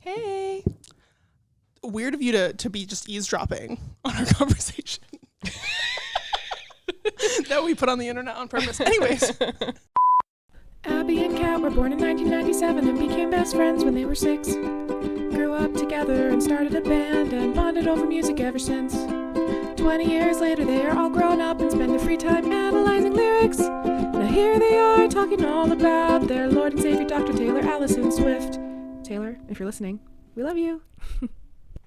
Hey. Weird of you to be just eavesdropping on our conversation that we put on the internet on purpose. Anyways. Abby and Kat were born in 1997 and became best friends when they were 6. Grew up together and started a band and bonded over music ever since. 20 years later, they are all grown up and spend their free time analyzing lyrics. Now here they are talking all about their Lord and Savior, Dr. Taylor Allison Swift. Taylor, if you're listening, we love you.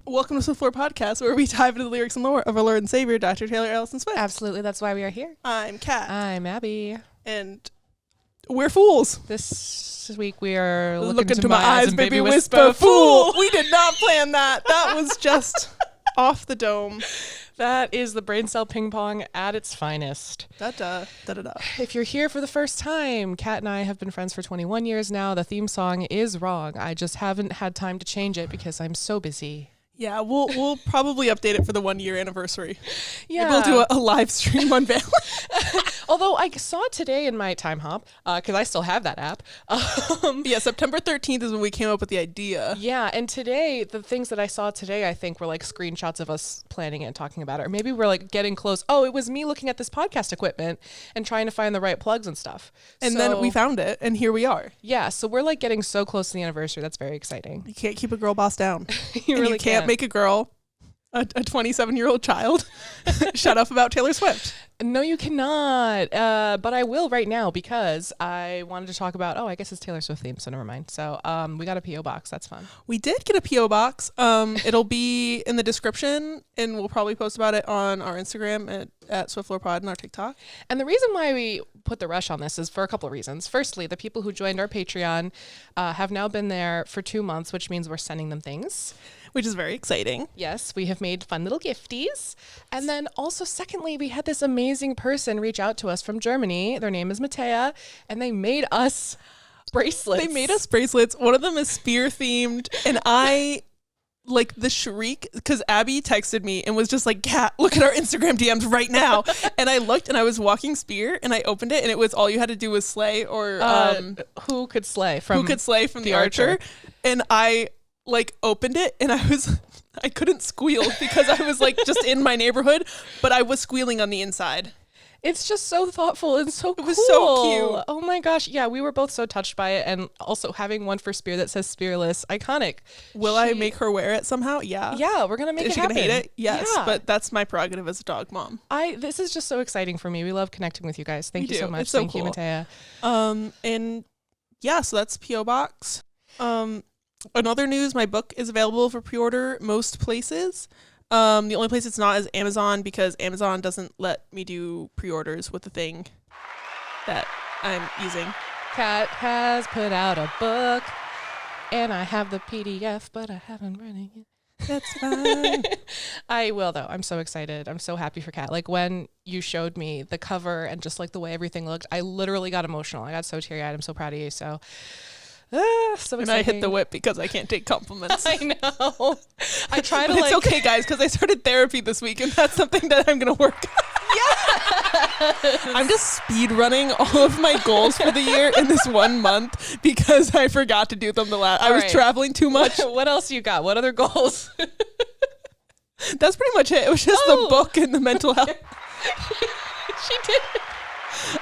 Welcome to Swiftlore Podcast, where we dive into the lyrics and lore of our Lord and Savior, Dr. Taylor Allison Swift. Absolutely, that's why we are here. I'm Kat. I'm Abby. And we're fools. This week we are Look into my eyes and baby whisper, fool. We did not plan that. That was just off the dome. That is the brain cell ping pong at its finest. Da-da. If you're here for the first time, Kat and I have been friends for 21 years now. The theme song is wrong. I just haven't had time to change it because I'm so busy. Yeah, we'll probably update it for the 1 year anniversary. Yeah. Maybe we'll do a live stream on Valentine's. Although I saw today in my time hop, because I still have that app. Yeah, September 13th is when we came up with the idea. Yeah, and today, the things that I saw today, I think were like screenshots of us planning it and talking about it. Or maybe we're like getting close. Oh, it was me looking at this podcast equipment and trying to find the right plugs and stuff. And then we found it, and here we are. Yeah, so we're like getting so close to the anniversary. That's very exciting. You can't keep a girl boss down. You really can't make a girl, a 27-year-old child, shut up about Taylor Swift. No, you cannot. But I will right now because I wanted to talk about, I guess it's Taylor Swift theme, so never mind. So we got a P.O Box. That's fun. We did get a P.O Box. It'll be in the description, and we'll probably post about it on our Instagram at Swiftlore Pod and our TikTok. And the reason why we put the rush on this is for a couple of reasons. Firstly, the people who joined our Patreon have now been there for 2 months, which means we're sending them things. Which is very exciting. Yes, we have made fun little gifties. And then also, secondly, we had this amazing person reach out to us from Germany. Their name is Matea, and they made us bracelets. They made us bracelets. One of them is spear themed, and I like the shriek because Abby texted me and was just like, Kat, look at our Instagram DMs right now. And I looked and I was walking spear and I opened it and it was all you had to do was slay or who could slay from the archer. And I like opened it and I couldn't squeal because I was like just in my neighborhood, but I was squealing on the inside. It's just so thoughtful and so cool. It was so cute. Oh my gosh. Yeah, we were both so touched by it. And also having one for Spear that says Spearless, iconic. Will I make her wear it somehow? Yeah. Yeah, we're going to make it happen. Is she going to hate it? Yes, yeah. But that's my prerogative as a dog mom. This is just so exciting for me. We love connecting with you guys. Thank you so much. It's so Thank cool. you, Matea. And yeah, so that's P.O Box. Another news, my book is available for pre-order most places. The only place it's not is Amazon because Amazon doesn't let me do pre-orders with the thing that I'm using. Kat has put out a book, and I have the PDF, but I haven't read it yet. That's fine. I will, though. I'm so excited. I'm so happy for Kat. Like, when you showed me the cover and just, like, the way everything looked, I literally got emotional. I got so teary-eyed. I'm so proud of you, so... so exciting. And I hit the whip because I can't take compliments. I know. I try to It's okay, guys, because I started therapy this week, and that's something that I'm going to work on. Yes! I'm just speed running all of my goals for the year in this 1 month because I forgot to do them I was traveling too much. What else you got? What other goals? That's pretty much it. It was just the book and the mental health. She did.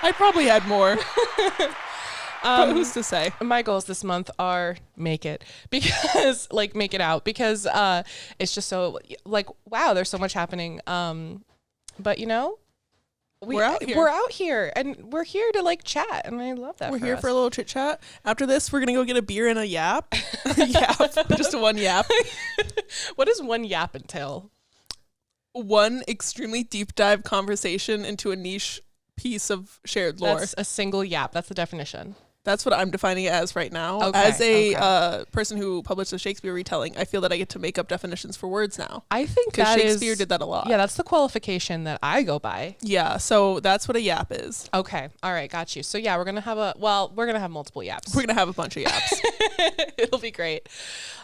I probably had more. But who's to say? My goals this month are make it out because it's just so like, wow, there's so much happening. But you know, we're out here and we're here to like chat. And I love that. We're here for a little chit chat. After this, we're going to go get a beer and a yap. Just one yap. What does one yap entail? One extremely deep dive conversation into a niche piece of shared lore. That's a single yap. That's the definition. That's what I'm defining it as right now. Okay, as a person who published a Shakespeare retelling, I feel that I get to make up definitions for words now. I think because Shakespeare did that a lot. Yeah, that's the qualification that I go by. Yeah, so that's what a yap is. Okay, all right, got you. So yeah, we're gonna have multiple yaps. We're gonna have a bunch of yaps. It'll be great.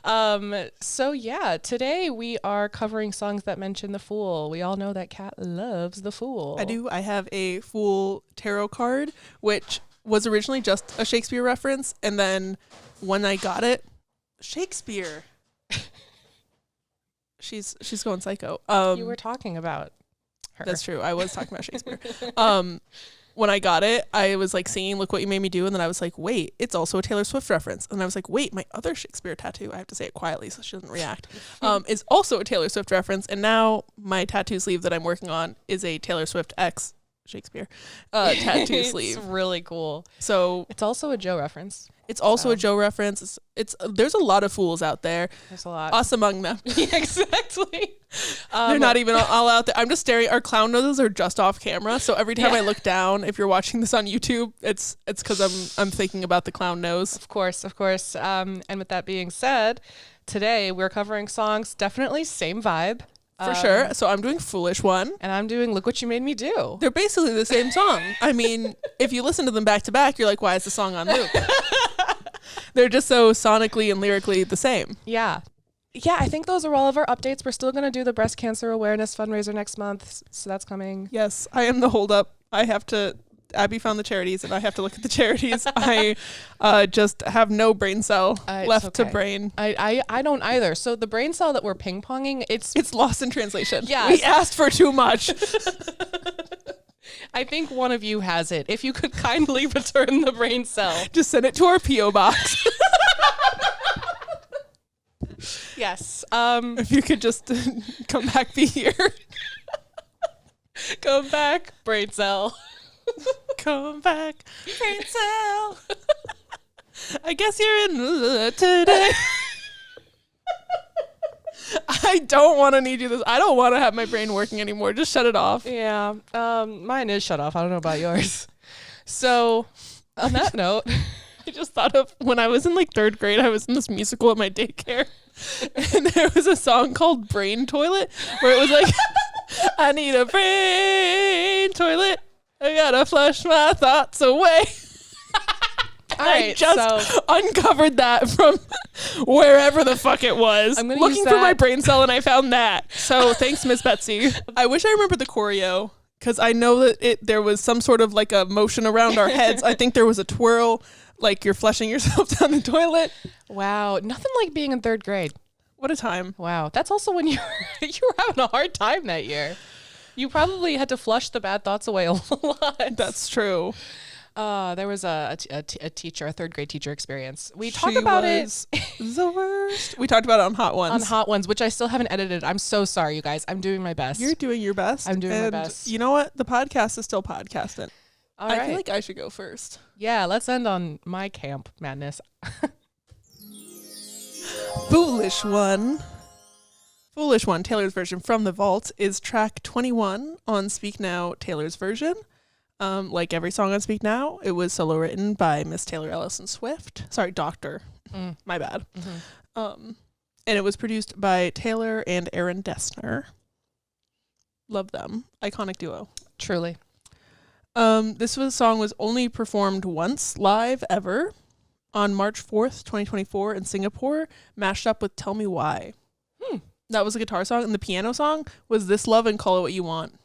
So yeah, today we are covering songs that mention the Fool. We all know that Kat loves the Fool. I do. I have a Fool tarot card, which was originally just a Shakespeare reference, and then when I got it, Shakespeare. She's going psycho. You were talking about her. That's true. I was talking about Shakespeare. When I got it, I was like singing "Look What You Made Me Do," and then I was like, wait, it's also a Taylor Swift reference. And I was like, wait, my other Shakespeare tattoo, I have to say it quietly so she doesn't react, is also a Taylor Swift reference. And now my tattoo sleeve that I'm working on is a Taylor Swift X Shakespeare tattoo sleeve. It's really cool. So it's also a Joe reference. It's also a Joe reference. It's there's a lot of fools out there. There's a lot. Us among them. Yeah, exactly. They're not even all out there. I'm just staring. Our clown noses are just off camera. So every time I look down, if you're watching this on YouTube, it's because I'm thinking about the clown nose. Of course. And with that being said, today we're covering songs definitely same vibe. For sure. So I'm doing Foolish One. And I'm doing Look What You Made Me Do. They're basically the same song. I mean, if you listen to them back to back, you're like, why is the song on loop? They're just so sonically and lyrically the same. Yeah. Yeah, I think those are all of our updates. We're still going to do the breast cancer awareness fundraiser next month. So that's coming. Yes, I am the holdup. Abby found the charities and I have to look at the charities. I just have no brain cell left to brain. I don't either. So the brain cell that we're ping-ponging, it's lost in translation. Yeah. We asked for too much. I think one of you has it. If you could kindly return the brain cell. Just send it to our P.O Box. Yes. If you could just come back, be here. Come back, brain cell. Come back, brain cell. I guess you're in today. I don't want to need you this. I don't want to have my brain working anymore. Just shut it off. Yeah. Mine is shut off. I don't know about yours. So on that note, I just thought of when I was in like 3rd grade, I was in this musical at my daycare. And there was a song called Brain Toilet where it was like, I need a brain toilet. I gotta flush my thoughts away. I just uncovered that from wherever the fuck it was. I'm looking for my brain cell and I found that. So thanks, Miss Betsy. I wish I remembered the choreo because I know that there was some sort of like a motion around our heads. I think there was a twirl, like you're flushing yourself down the toilet. Wow. Nothing like being in 3rd grade. What a time. Wow. That's also when you were having a hard time that year. You probably had to flush the bad thoughts away a lot. That's true. There was a teacher, a 3rd grade teacher experience. We talked about it. The worst. We talked about it on Hot Ones. On Hot Ones, which I still haven't edited. I'm so sorry, you guys. I'm doing my best. You're doing your best. I'm doing my best. You know what? The podcast is still podcasting. All right. I feel like I should go first. Yeah, let's end on my camp madness. Foolish One. Foolish One, Taylor's version from the vault, is track 21 on Speak Now, Taylor's version. Like every song on Speak Now, it was solo written by Miss Taylor Ellison Swift. Sorry, Doctor. My bad. Mm-hmm. And it was produced by Taylor and Aaron Dessner. Love them. Iconic duo. Truly. This song was only performed once live ever on March 4th, 2024 in Singapore, mashed up with Tell Me Why. That was a guitar song, and the piano song was This Love and Call It What You Want.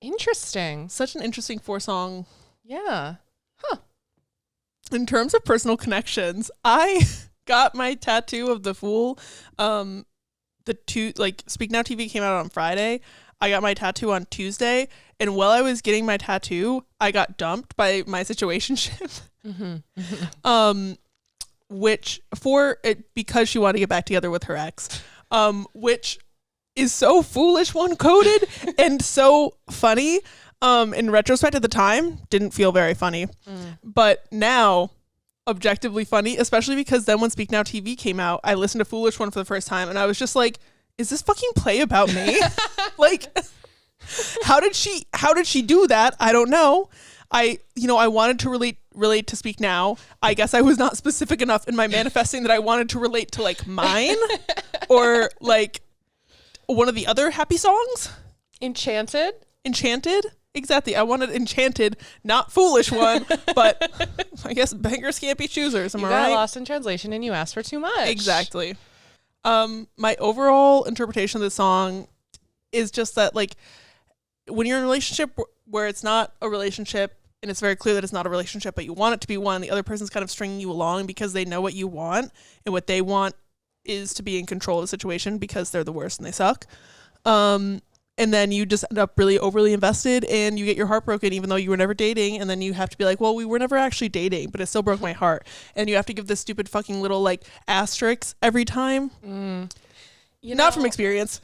Interesting. Such an interesting 4-song. Yeah. Huh. In terms of personal connections, I got my tattoo of the Fool. Speak Now TV came out on Friday. I got my tattoo on Tuesday, and while I was getting my tattoo, I got dumped by my situationship. Because she wanted to get back together with her ex. Which is so Foolish One coded and so funny. In retrospect at the time, didn't feel very funny. But now, objectively funny, especially because then when Speak Now TV came out, I listened to Foolish One for the first time and I was just like, is this fucking play about me? Like, how did she do that? I don't know. I wanted to relate to Speak Now. I guess I was not specific enough in my manifesting that I wanted to relate to like mine or like one of the other happy songs. Enchanted. Exactly. I wanted Enchanted, not Foolish One, but I guess beggars can't be choosers. Am I right? You got lost in translation and you asked for too much. Exactly. My overall interpretation of the song is just that like when you're in a relationship where it's not a relationship, and it's very clear that it's not a relationship, but you want it to be one, the other person's kind of stringing you along because they know what you want, and what they want is to be in control of the situation because they're the worst and they suck. And then you just end up really overly invested and you get your heart broken even though you were never dating. And then you have to be like, well, we were never actually dating, but it still broke my heart. And you have to give this stupid fucking little like asterisk every time. Not from experience.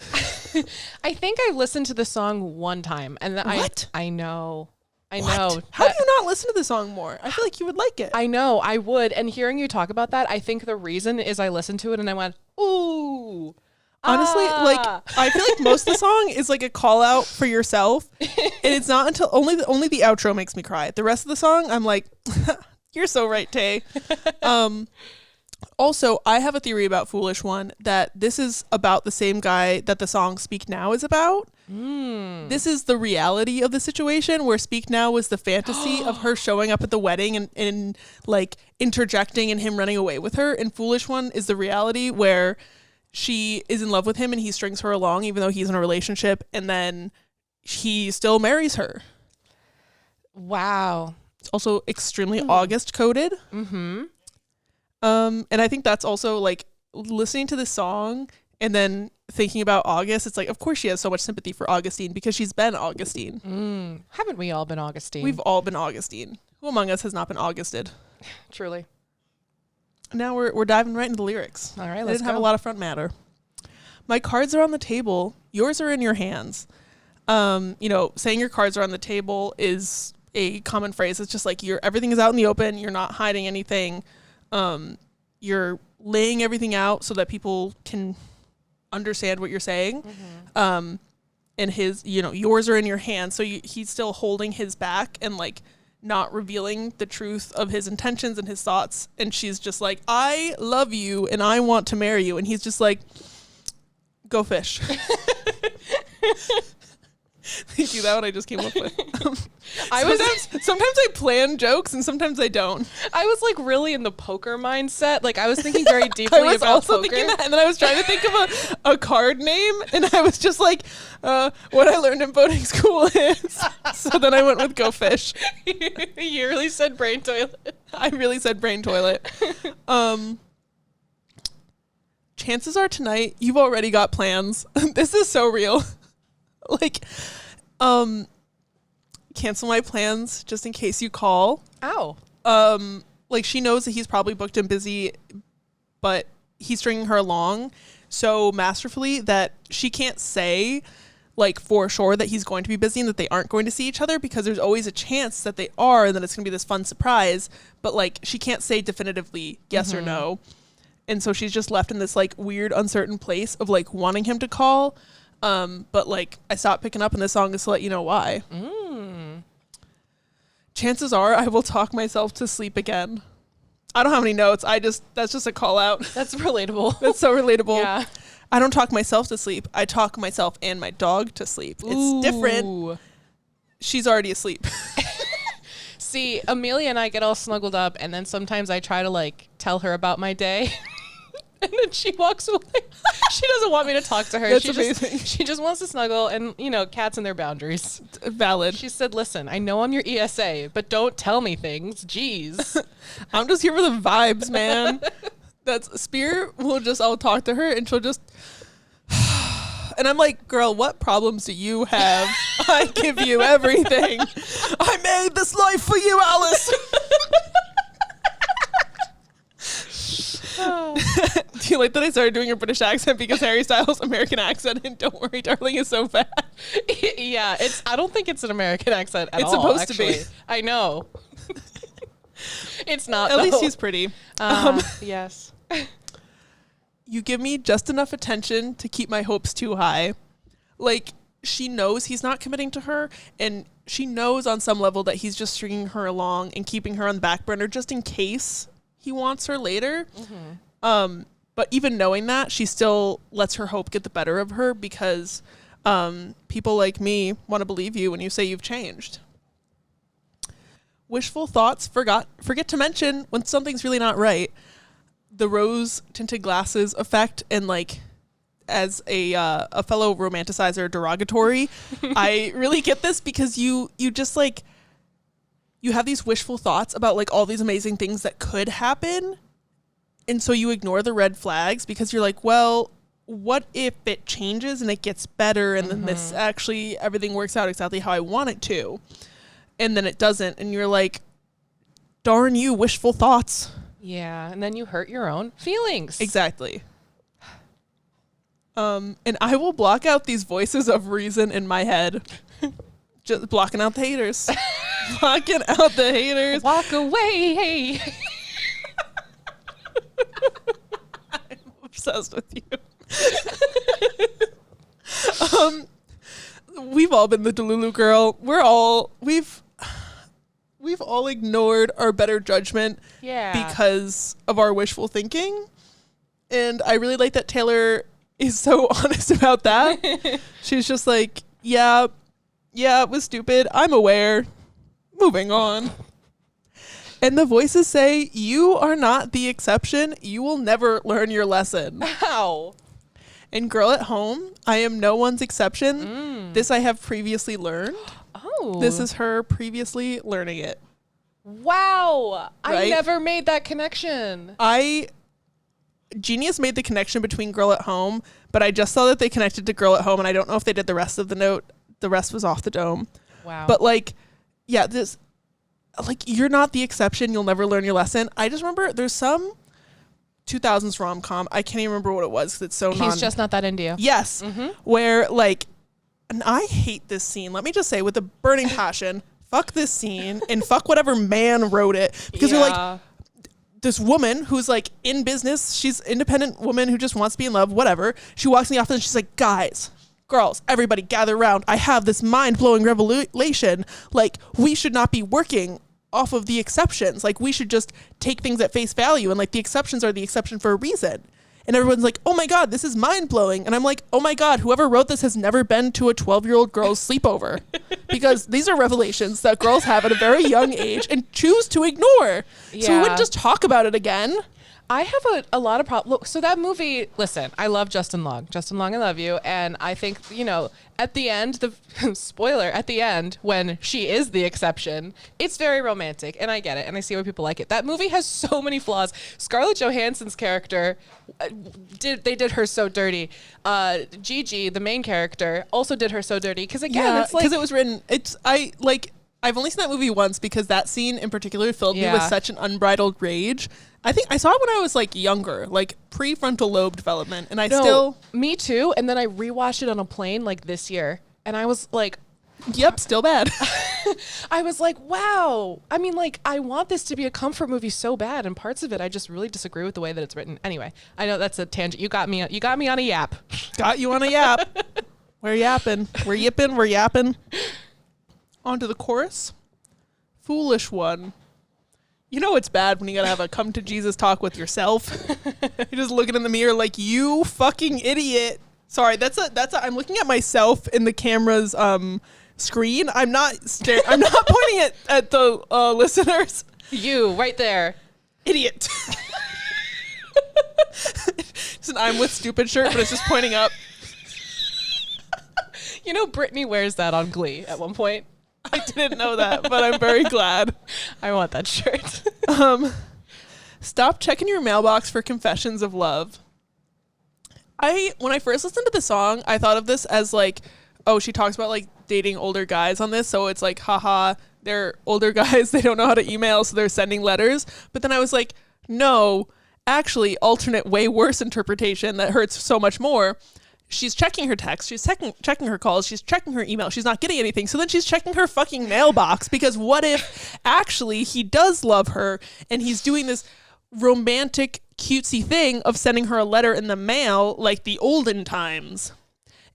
I think I listened to the song one time. And what? I know. I what? know. How do you not listen to the song more? I feel like you would like it. I know. I would. And hearing you talk about that, I think the reason is I listened to it and I went, ooh. Honestly, like I feel like most of the song is like a call out for yourself, and it's not until only the outro makes me cry. The rest of the song, I'm like, you're so right, Tay. Also, I have a theory about Foolish One that this is about the same guy that the song Speak Now is about. This is the reality of the situation where Speak Now was the fantasy of her showing up at the wedding and like interjecting and him running away with her, and Foolish One is the reality where she is in love with him and he strings her along even though he's in a relationship, and then he still marries her. Wow. It's also extremely August coded. And I think that's also like listening to this song and then thinking about August. It's like, of course she has so much sympathy for Augustine because she's been Augustine. Haven't we all been Augustine? We've all been Augustine. Who among us has not been Augusted? Truly. Now we're diving right into the lyrics. All right, I let's didn't have a lot of front matter. My cards are on the table. Yours are in your hands. Saying your cards are on the table is a common phrase. It's just like everything is out in the open. You're not hiding anything. You're laying everything out so that people can understand what you're saying. And his, yours are in your hands. So he's still holding his back and like not revealing the truth of his intentions and his thoughts. And she's just like, I love you and I want to marry you. And he's just like, go fish. Thank you. That one I just came up with. Sometimes I plan jokes and sometimes I don't. I was like really in the poker mindset. Like I was thinking very deeply I was about also poker. thinking that, and then I was trying to think of a card name, and I was just like, what I learned in boating school is. So then I went with go fish. You really said brain toilet. I really said brain toilet. Chances are tonight you've already got plans. This is so real. Like, cancel my plans just in case you call. Ow. Like she knows that he's probably booked and busy, but he's stringing her along so masterfully that she can't say like for sure that he's going to be busy and that they aren't going to see each other, because there's always a chance that they are and that it's going to be this fun surprise, but like she can't say definitively yes or no. And so she's just left in this like weird uncertain place of like wanting him to call. But like I stopped picking up, and this song is to let you know why. Chances are I will talk myself to sleep again. I don't have any notes. That's just a call out. That's relatable. That's so relatable. Yeah. I don't talk myself to sleep. I talk myself and my dog to sleep. It's different. She's already asleep. See, Amelia and I get all snuggled up, and then sometimes I try to like tell her about my day. And then she walks away. She doesn't want me to talk to her. That's amazing. She just wants to snuggle, and cats and their boundaries. Valid. She said, listen, I know I'm your ESA, but don't tell me things. Jeez. I'm just here for the vibes, man. That's Spirit I'll talk to her and she'll just, and I'm like, girl, what problems do you have? I give you everything. I made this life for you, Alice. Do you like that I started doing a British accent because Harry Styles' American accent in Don't Worry Darling is so bad? Yeah, I don't think it's an American accent at all. It's supposed actually. to be. I know. It's not, At least he's pretty. Yes. You give me just enough attention to keep my hopes too high. Like, she knows he's not committing to her, and she knows on some level that he's just stringing her along and keeping her on the back burner just in case he wants her later. But even knowing that, she still lets her hope get the better of her because people like me want to believe you when you say you've changed. Wishful thoughts forget to mention when something's really not right. The rose tinted glasses effect, and like as a fellow romanticizer derogatory, I really get this because you just like you have these wishful thoughts about like all these amazing things that could happen, And so you ignore the red flags because you're like, well, what if it changes and it gets better and then this actually everything works out exactly how I want it to, and then it doesn't, and you're like, darn you, wishful thoughts. Yeah, and then you hurt your own feelings. Exactly. And I will block out these voices of reason in my head. Just blocking out the haters. Blocking out the haters. Walk away. I'm obsessed with you. We've all been the Delulu girl. We've all ignored our better judgment because of our wishful thinking. And I really like that Taylor is so honest about that. She's just like, yeah, it was stupid. I'm aware. Moving on. And the voices say, you are not the exception. You will never learn your lesson. How? And girl at home, I am no one's exception. This I have previously learned. Oh. This is her previously learning it. Wow. Right? I never made that connection. Genius made the connection between Girl at Home, but I just saw that they connected to Girl at Home, and I don't know if they did the rest of the note. The rest was off the dome. Wow. But you're not the exception. You'll never learn your lesson. I just remember there's some 2000s rom-com. I can't even remember what it was because it's so He's just not that into you. Yes. Where and I hate this scene. Let me just say with a burning passion, fuck this scene and fuck whatever man wrote it, because you're like, this woman who's like in business, she's an independent woman who just wants to be in love, whatever. She walks in the office and she's like, guys, girls, everybody gather around. I have this mind-blowing revelation. Like, we should not be working off of the exceptions. Like, we should just take things at face value, and like the exceptions are the exception for a reason. And everyone's like, oh my God, this is mind-blowing. And I'm like, oh my God, whoever wrote this has never been to a 12-year-old girl's sleepover. Because these are revelations that girls have at a very young age and choose to ignore. Yeah. So we wouldn't just talk about it again. I have a lot of problems. So that movie, listen, I love Justin Long. Justin Long, I love you. And I think, at the end, the spoiler, at the end, when she is the exception, it's very romantic. And I get it. And I see why people like it. That movie has so many flaws. Scarlett Johansson's character, they did her so dirty. Gigi, the main character, also did her so dirty. Because again, it's like, because it was written, I've only seen that movie once because that scene in particular filled me with such an unbridled rage. I think I saw it when I was like younger, like prefrontal lobe development, and me too. And then I rewatched it on a plane like this year, and I was like, yep, still bad. I was like, wow. I mean, like, I want this to be a comfort movie so bad, and parts of it I just really disagree with the way that it's written. Anyway, I know that's a tangent. You got me on a yap. Got you on a yap. We're yapping. We're yipping. We're yapping. On to the chorus. Foolish one. You know it's bad when you gotta have a come to Jesus talk with yourself. You're just looking in the mirror like, you fucking idiot. Sorry, I'm looking at myself in the camera's screen. I'm not pointing it at the listeners. You right there. Idiot. It's an I'm with stupid shirt, but it's just pointing up. Brittany wears that on Glee at one point. I didn't know that, but I'm very glad. I want that shirt. Stop checking your mailbox for confessions of love. When I first listened to the song, I thought of this as like, oh, she talks about like dating older guys on this. So it's like, haha, they're older guys. They don't know how to email, so they're sending letters. But then I was like, no, actually, alternate, way worse interpretation that hurts so much more. She's checking her text. She's checking her calls. She's checking her email. She's not getting anything. So then she's checking her fucking mailbox, because what if actually he does love her and he's doing this romantic, cutesy thing of sending her a letter in the mail like the olden times.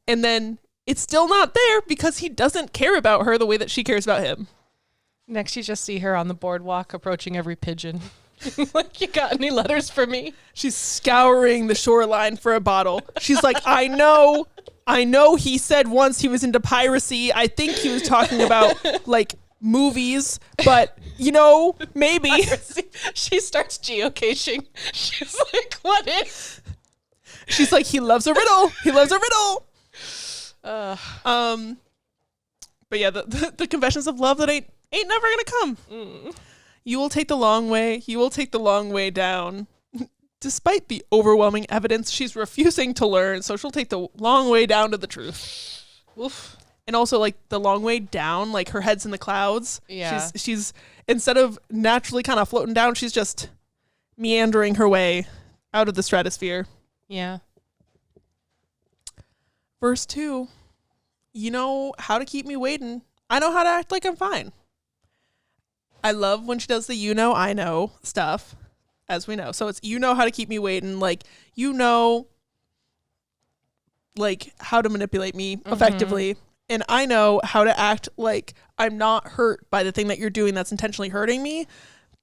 And then it's still not there because he doesn't care about her the way that she cares about him. Next, you just see her on the boardwalk approaching every pigeon. Like, you got any letters for me? She's scouring the shoreline for a bottle. She's like, I know he said once he was into piracy. I think he was talking about like movies, but maybe. Piracy. She starts geocaching. She's like, what if? She's like, he loves a riddle. He loves a riddle. But yeah, the confessions of love that ain't never gonna come. You will take the long way. You will take the long way down Despite the overwhelming evidence, she's refusing to learn, so she'll take the long way down to the truth. Oof. And also, like, the long way down, like, her head's in the clouds. Yeah. She's instead of naturally kind of floating down, she's just meandering her way out of the stratosphere. Yeah. Verse 2. You know how to keep me waiting. I know how to act like I'm fine. I love when she does the you know, I know stuff, as we know. So it's you know how to keep me waiting. Like, you know, like, how to manipulate me effectively. And I know how to act like I'm not hurt by the thing that you're doing that's intentionally hurting me,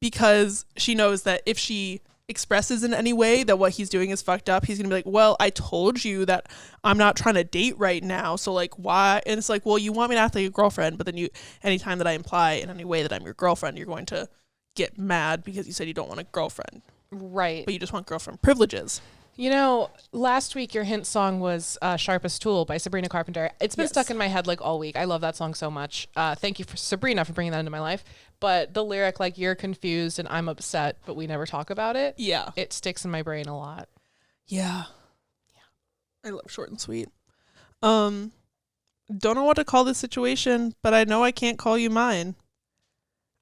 because she knows that if she expresses in any way that what he's doing is fucked up, he's gonna be like, well, I told you that I'm not trying to date right now, so like, why? And it's like, well, you want me to act like a girlfriend, but then anytime that I imply in any way that I'm your girlfriend, you're going to get mad because you said you don't want a girlfriend, right? But you just want girlfriend privileges. You know, last week your hint song was Sharpest Tool by Sabrina Carpenter. It's been stuck in my head like all week. I love that song so much. Thank you, Sabrina, for bringing that into my life. But the lyric, like, you're confused and I'm upset, but we never talk about it. Yeah. It sticks in my brain a lot. Yeah. I love short and sweet. Don't know what to call this situation, but I know I can't call you mine.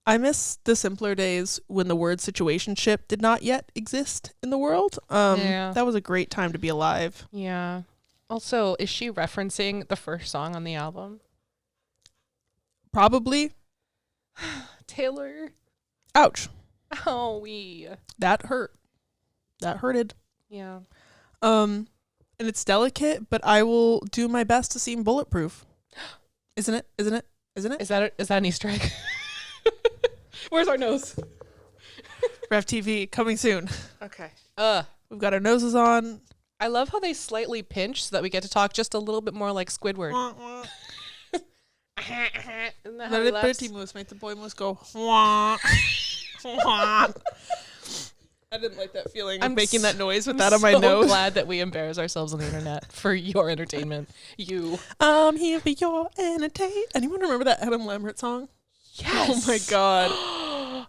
I miss the simpler days when the word situationship did not yet exist in the world. That was a great time to be alive. Yeah. Also, is she referencing the first song on the album? Probably. Taylor. Ouch. Oh, that hurt. That hurted. Yeah. And it's delicate, but I will do my best to seem bulletproof. Isn't it? Isn't it? Isn't it? Is that an Easter egg? Where's our nose? Ref TV coming soon. Okay. We've got our noses on. I love how they slightly pinch so that we get to talk just a little bit more like Squidward. Isn't that how he laughs? Pretty moose make the boy moose go wah, wah. I didn't like that feeling of making that noise with that on my nose. I'm glad that we embarrass ourselves on the internet for your entertainment. I'm here for your entertainment. Anyone remember that Adam Lambert song? Yes. Oh my god.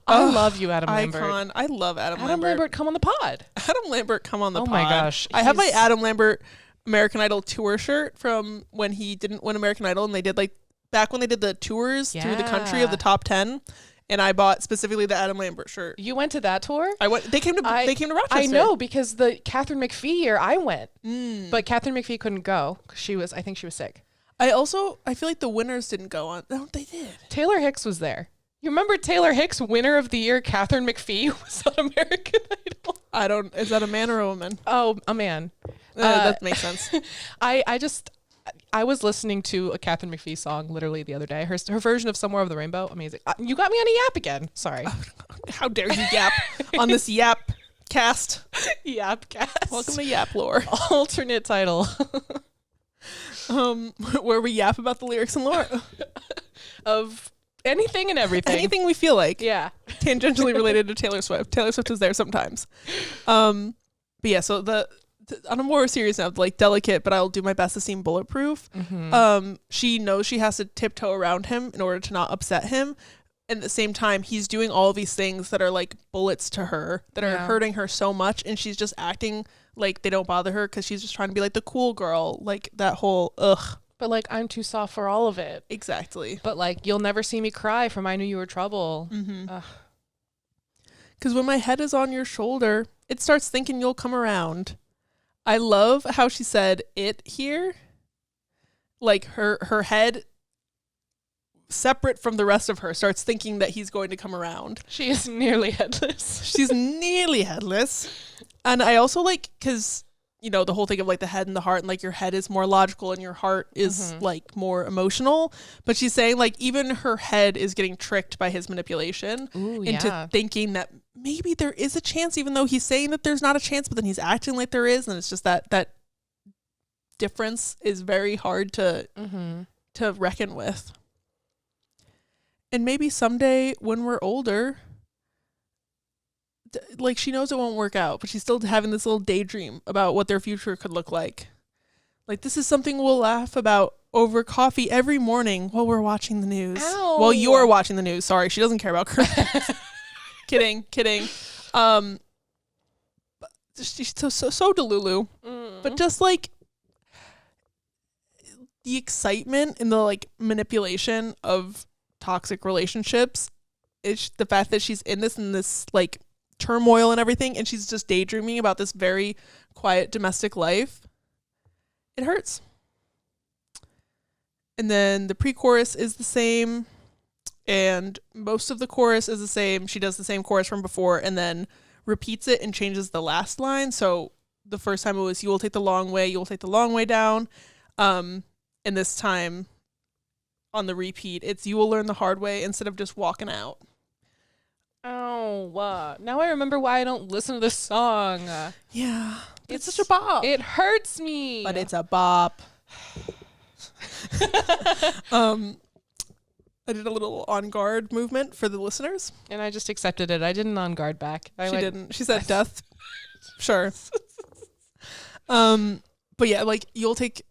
I love you, Adam Lambert. Icon. I love Adam Lambert. Adam Lambert, come on the pod. Adam Lambert, come on the pod. Oh my gosh. I have my Adam Lambert American Idol tour shirt from when he didn't win American Idol, and they did like back when they did the tours through the country of the top 10. And I bought specifically the Adam Lambert shirt. You went to that tour? I went. They came to Rochester. I know, because the Catherine McPhee year I went, but Catherine McPhee couldn't go because I think she was sick. I feel like the winners didn't go on. No, they did. Taylor Hicks was there. You remember Taylor Hicks, winner of the year? Catherine McPhee was on American Idol. Is that a man or a woman? Oh, a man. That makes sense. I was listening to a Catherine McPhee song literally the other day. Her version of Somewhere Over the Rainbow, amazing. You got me on a yap again. Sorry. How dare you yap on this yap cast? Yap cast. Welcome to Yap Lore. Alternate title. Where we yap about the lyrics and lore of anything and everything. Anything we feel like. Yeah. Tangentially related to Taylor Swift. Taylor Swift is there sometimes. But yeah, so on a more serious note, like delicate, but I'll do my best to seem bulletproof. Mm-hmm. She knows she has to tiptoe around him in order to not upset him. And at the same time, he's doing all these things that are like bullets to her that are hurting her so much. And she's just acting like they don't bother her because she's just trying to be like the cool girl. Like that whole ugh. But like, I'm too soft for all of it. Exactly. But like, you'll never see me cry from I Knew You Were Trouble. Because when my head is on your shoulder, it starts thinking you'll come around. I love how she said it here. Like her head, separate from the rest of her, starts thinking that he's going to come around. She is nearly headless. She's nearly headless. And I also like, because, you know, the whole thing of like the head and the heart, and like your head is more logical and your heart is like more emotional. But she's saying like even her head is getting tricked by his manipulation into thinking that maybe there is a chance, even though he's saying that there's not a chance, but then he's acting like there is. And it's just that difference is very hard to reckon with. And maybe someday when we're older, like she knows it won't work out, but she's still having this little daydream about what their future could look like. Like this is something we'll laugh about over coffee every morning while we're watching the news. Ow. While you're watching the news. Sorry, she doesn't care about current. Kidding. she's so delulu. But just like the excitement and the like manipulation of toxic relationships is the fact that she's in this like turmoil and everything, and she's just daydreaming about this very quiet domestic life. It hurts. And then the pre-chorus is the same, and most of the chorus is the same. She does the same chorus from before and then repeats it and changes the last line. So the first time it was, you will take the long way down. And this time on the repeat, it's you will learn the hard way instead of just walking out. Oh, now I remember why I don't listen to this song. Yeah. It's such a bop. It hurts me. But it's a bop. I did a little on guard movement for the listeners. And I just accepted it. I didn't on guard back. She didn't. She said death. Sure. But yeah, like you'll take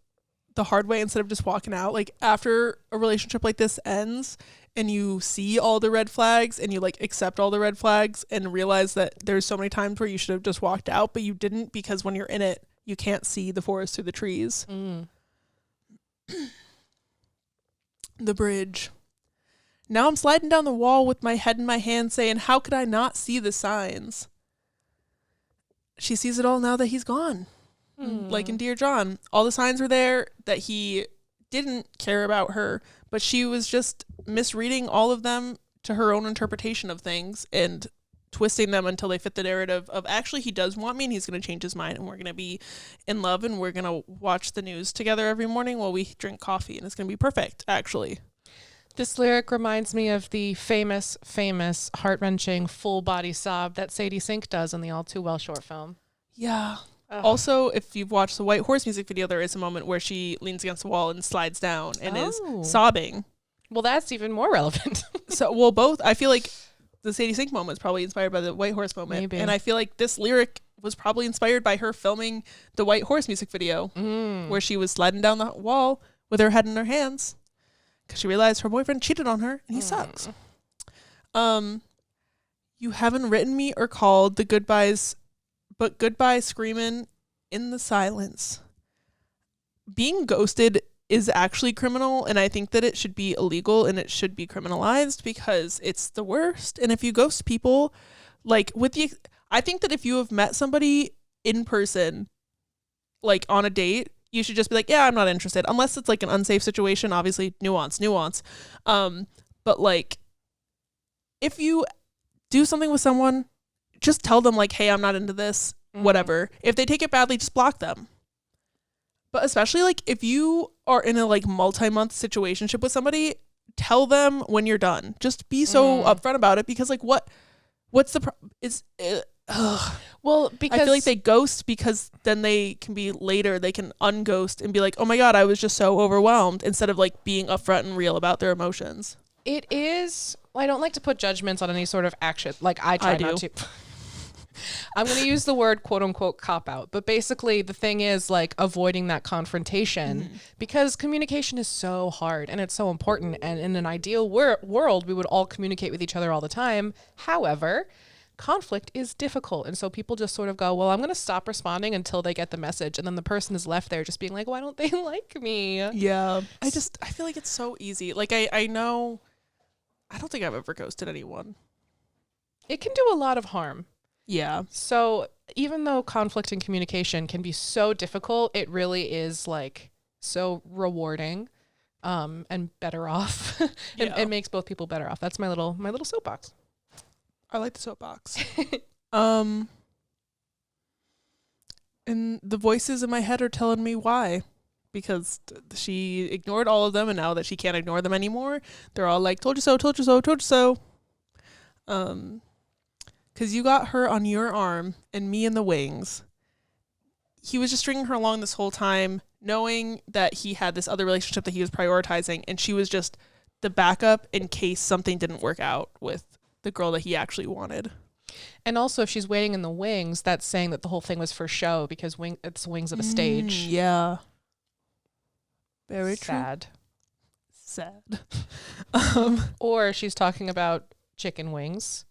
the hard way instead of just walking out. Like after a relationship like this ends and you see all the red flags and you like accept all the red flags and realize that there's so many times where you should have just walked out, but you didn't because when you're in it, you can't see the forest through the trees. The bridge. Now I'm sliding down the wall with my head in my hand saying, how could I not see the signs? She sees it all now that he's gone. Like in Dear John, all the signs were there that he didn't care about her, but she was just misreading all of them to her own interpretation of things and twisting them until they fit the narrative of actually he does want me and he's going to change his mind and we're going to be in love and we're going to watch the news together every morning while we drink coffee and it's going to be perfect, actually. This lyric reminds me of the famous, heart-wrenching full body sob that Sadie Sink does in the All Too Well short film. Yeah. Also, if you've watched the White Horse music video, there is a moment where she leans against the wall and slides down and is sobbing. Well, that's even more relevant. Both. I feel like the Sadie Sink moment is probably inspired by the White Horse moment. Maybe. And I feel like this lyric was probably inspired by her filming the White Horse music video where she was sliding down the wall with her head in her hands because she realized her boyfriend cheated on her and he sucks. You haven't written me or called the goodbyes, but goodbye screaming in the silence. Being ghosted is actually criminal, and I think that it should be illegal and it should be criminalized because it's the worst. And if you ghost people, like I think that if you have met somebody in person, like on a date, you should just be like, yeah, I'm not interested, unless it's like an unsafe situation, obviously nuance. But like, if you do something with someone, just tell them like, hey, I'm not into this, whatever. If they take it badly, just block them. But especially like if you are in a like multi-month situationship with somebody, tell them when you're done. Just be so upfront about it because like what's the well, because I feel like they ghost because then they can be later, they can unghost and be like, oh my God, I was just so overwhelmed, instead of like being upfront and real about their emotions. It is, well, I don't like to put judgments on any sort of action. Like I try not to. I'm going to use the word quote unquote cop out, but basically the thing is like avoiding that confrontation because communication is so hard and it's so important. And in an ideal world, we would all communicate with each other all the time. However, conflict is difficult. And so people just sort of go, well, I'm going to stop responding until they get the message. And then the person is left there just being like, why don't they like me? Yeah. I feel like it's so easy. Like I know, I don't think I've ever ghosted anyone. It can do a lot of harm. Yeah. So even though conflict and communication can be so difficult, it really is like so rewarding and better off. It makes both people better off. That's my little soapbox. I like the soapbox. And the voices in my head are telling me why. Because she ignored all of them, and now that she can't ignore them anymore, they're all like, told you so, told you so, told you so. Because you got her on your arm and me in the wings. He was just stringing her along this whole time, knowing that he had this other relationship that he was prioritizing, and she was just the backup in case something didn't work out with the girl that he actually wanted. And also, if she's waiting in the wings, that's saying that the whole thing was for show because it's wings of a stage. Yeah. Very sad. Sad. Or she's talking about chicken wings.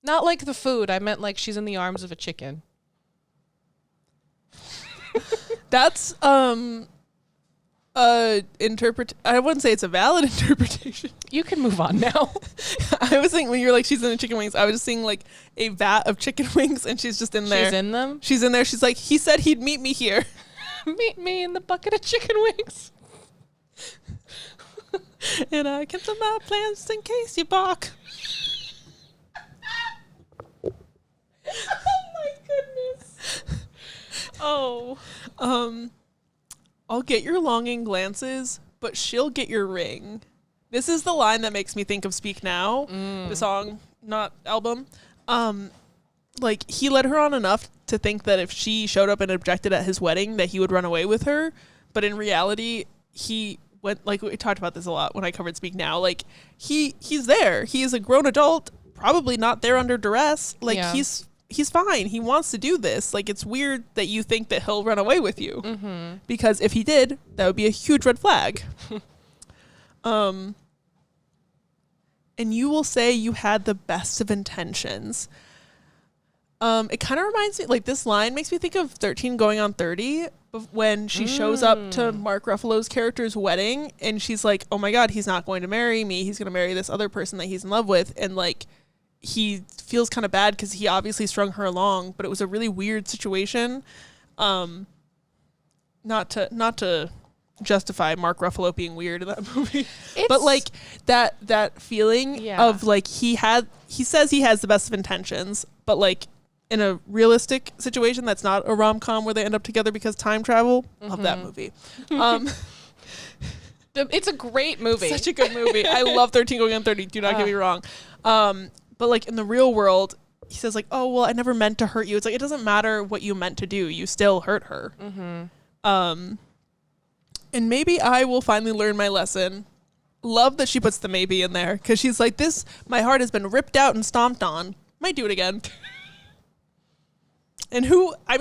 Not like the food. I meant like she's in the arms of a chicken. That's I wouldn't say it's a valid interpretation. You can move on now. I was thinking when you're like, she's in the chicken wings, I was just seeing like a vat of chicken wings and she's just in there. She's in them? She's in there. She's like, he said he'd meet me here. Meet me in the bucket of chicken wings. And I cancel my plans in case you balk. Oh my goodness. Oh. I'll get your longing glances, but she'll get your ring. This is the line that makes me think of Speak Now, the song, not album. Like, he led her on enough to think that if she showed up and objected at his wedding, that he would run away with her. But in reality, he went, like, we talked about this a lot when I covered Speak Now. Like, he's there. He is a grown adult, probably not there under duress. Like, yeah. He's fine. He wants to do this. Like, it's weird that you think that he'll run away with you. Mm-hmm. Because if he did, that would be a huge red flag. And you will say you had the best of intentions. It kind of reminds me, like, this line makes me think of 13 Going on 30 when she shows up to Mark Ruffalo's character's wedding and she's like, oh my God, he's not going to marry me. He's going to marry this other person that he's in love with. And like, he feels kind of bad because he obviously strung her along, but it was a really weird situation. Not to justify Mark Ruffalo being weird in that movie, but like that feeling of like, he says he has the best of intentions, but like in a realistic situation that's not a rom-com where they end up together because time travel. Love that movie. It's a great movie. Such a good movie. I love 13 Going on 30. Do not get me wrong. But like in the real world, he says like, oh, well, I never meant to hurt you. It's like, it doesn't matter what you meant to do. You still hurt her. Mm-hmm. And maybe I will finally learn my lesson. Love that she puts the maybe in there because she's like, this, my heart has been ripped out and stomped on. Might do it again. And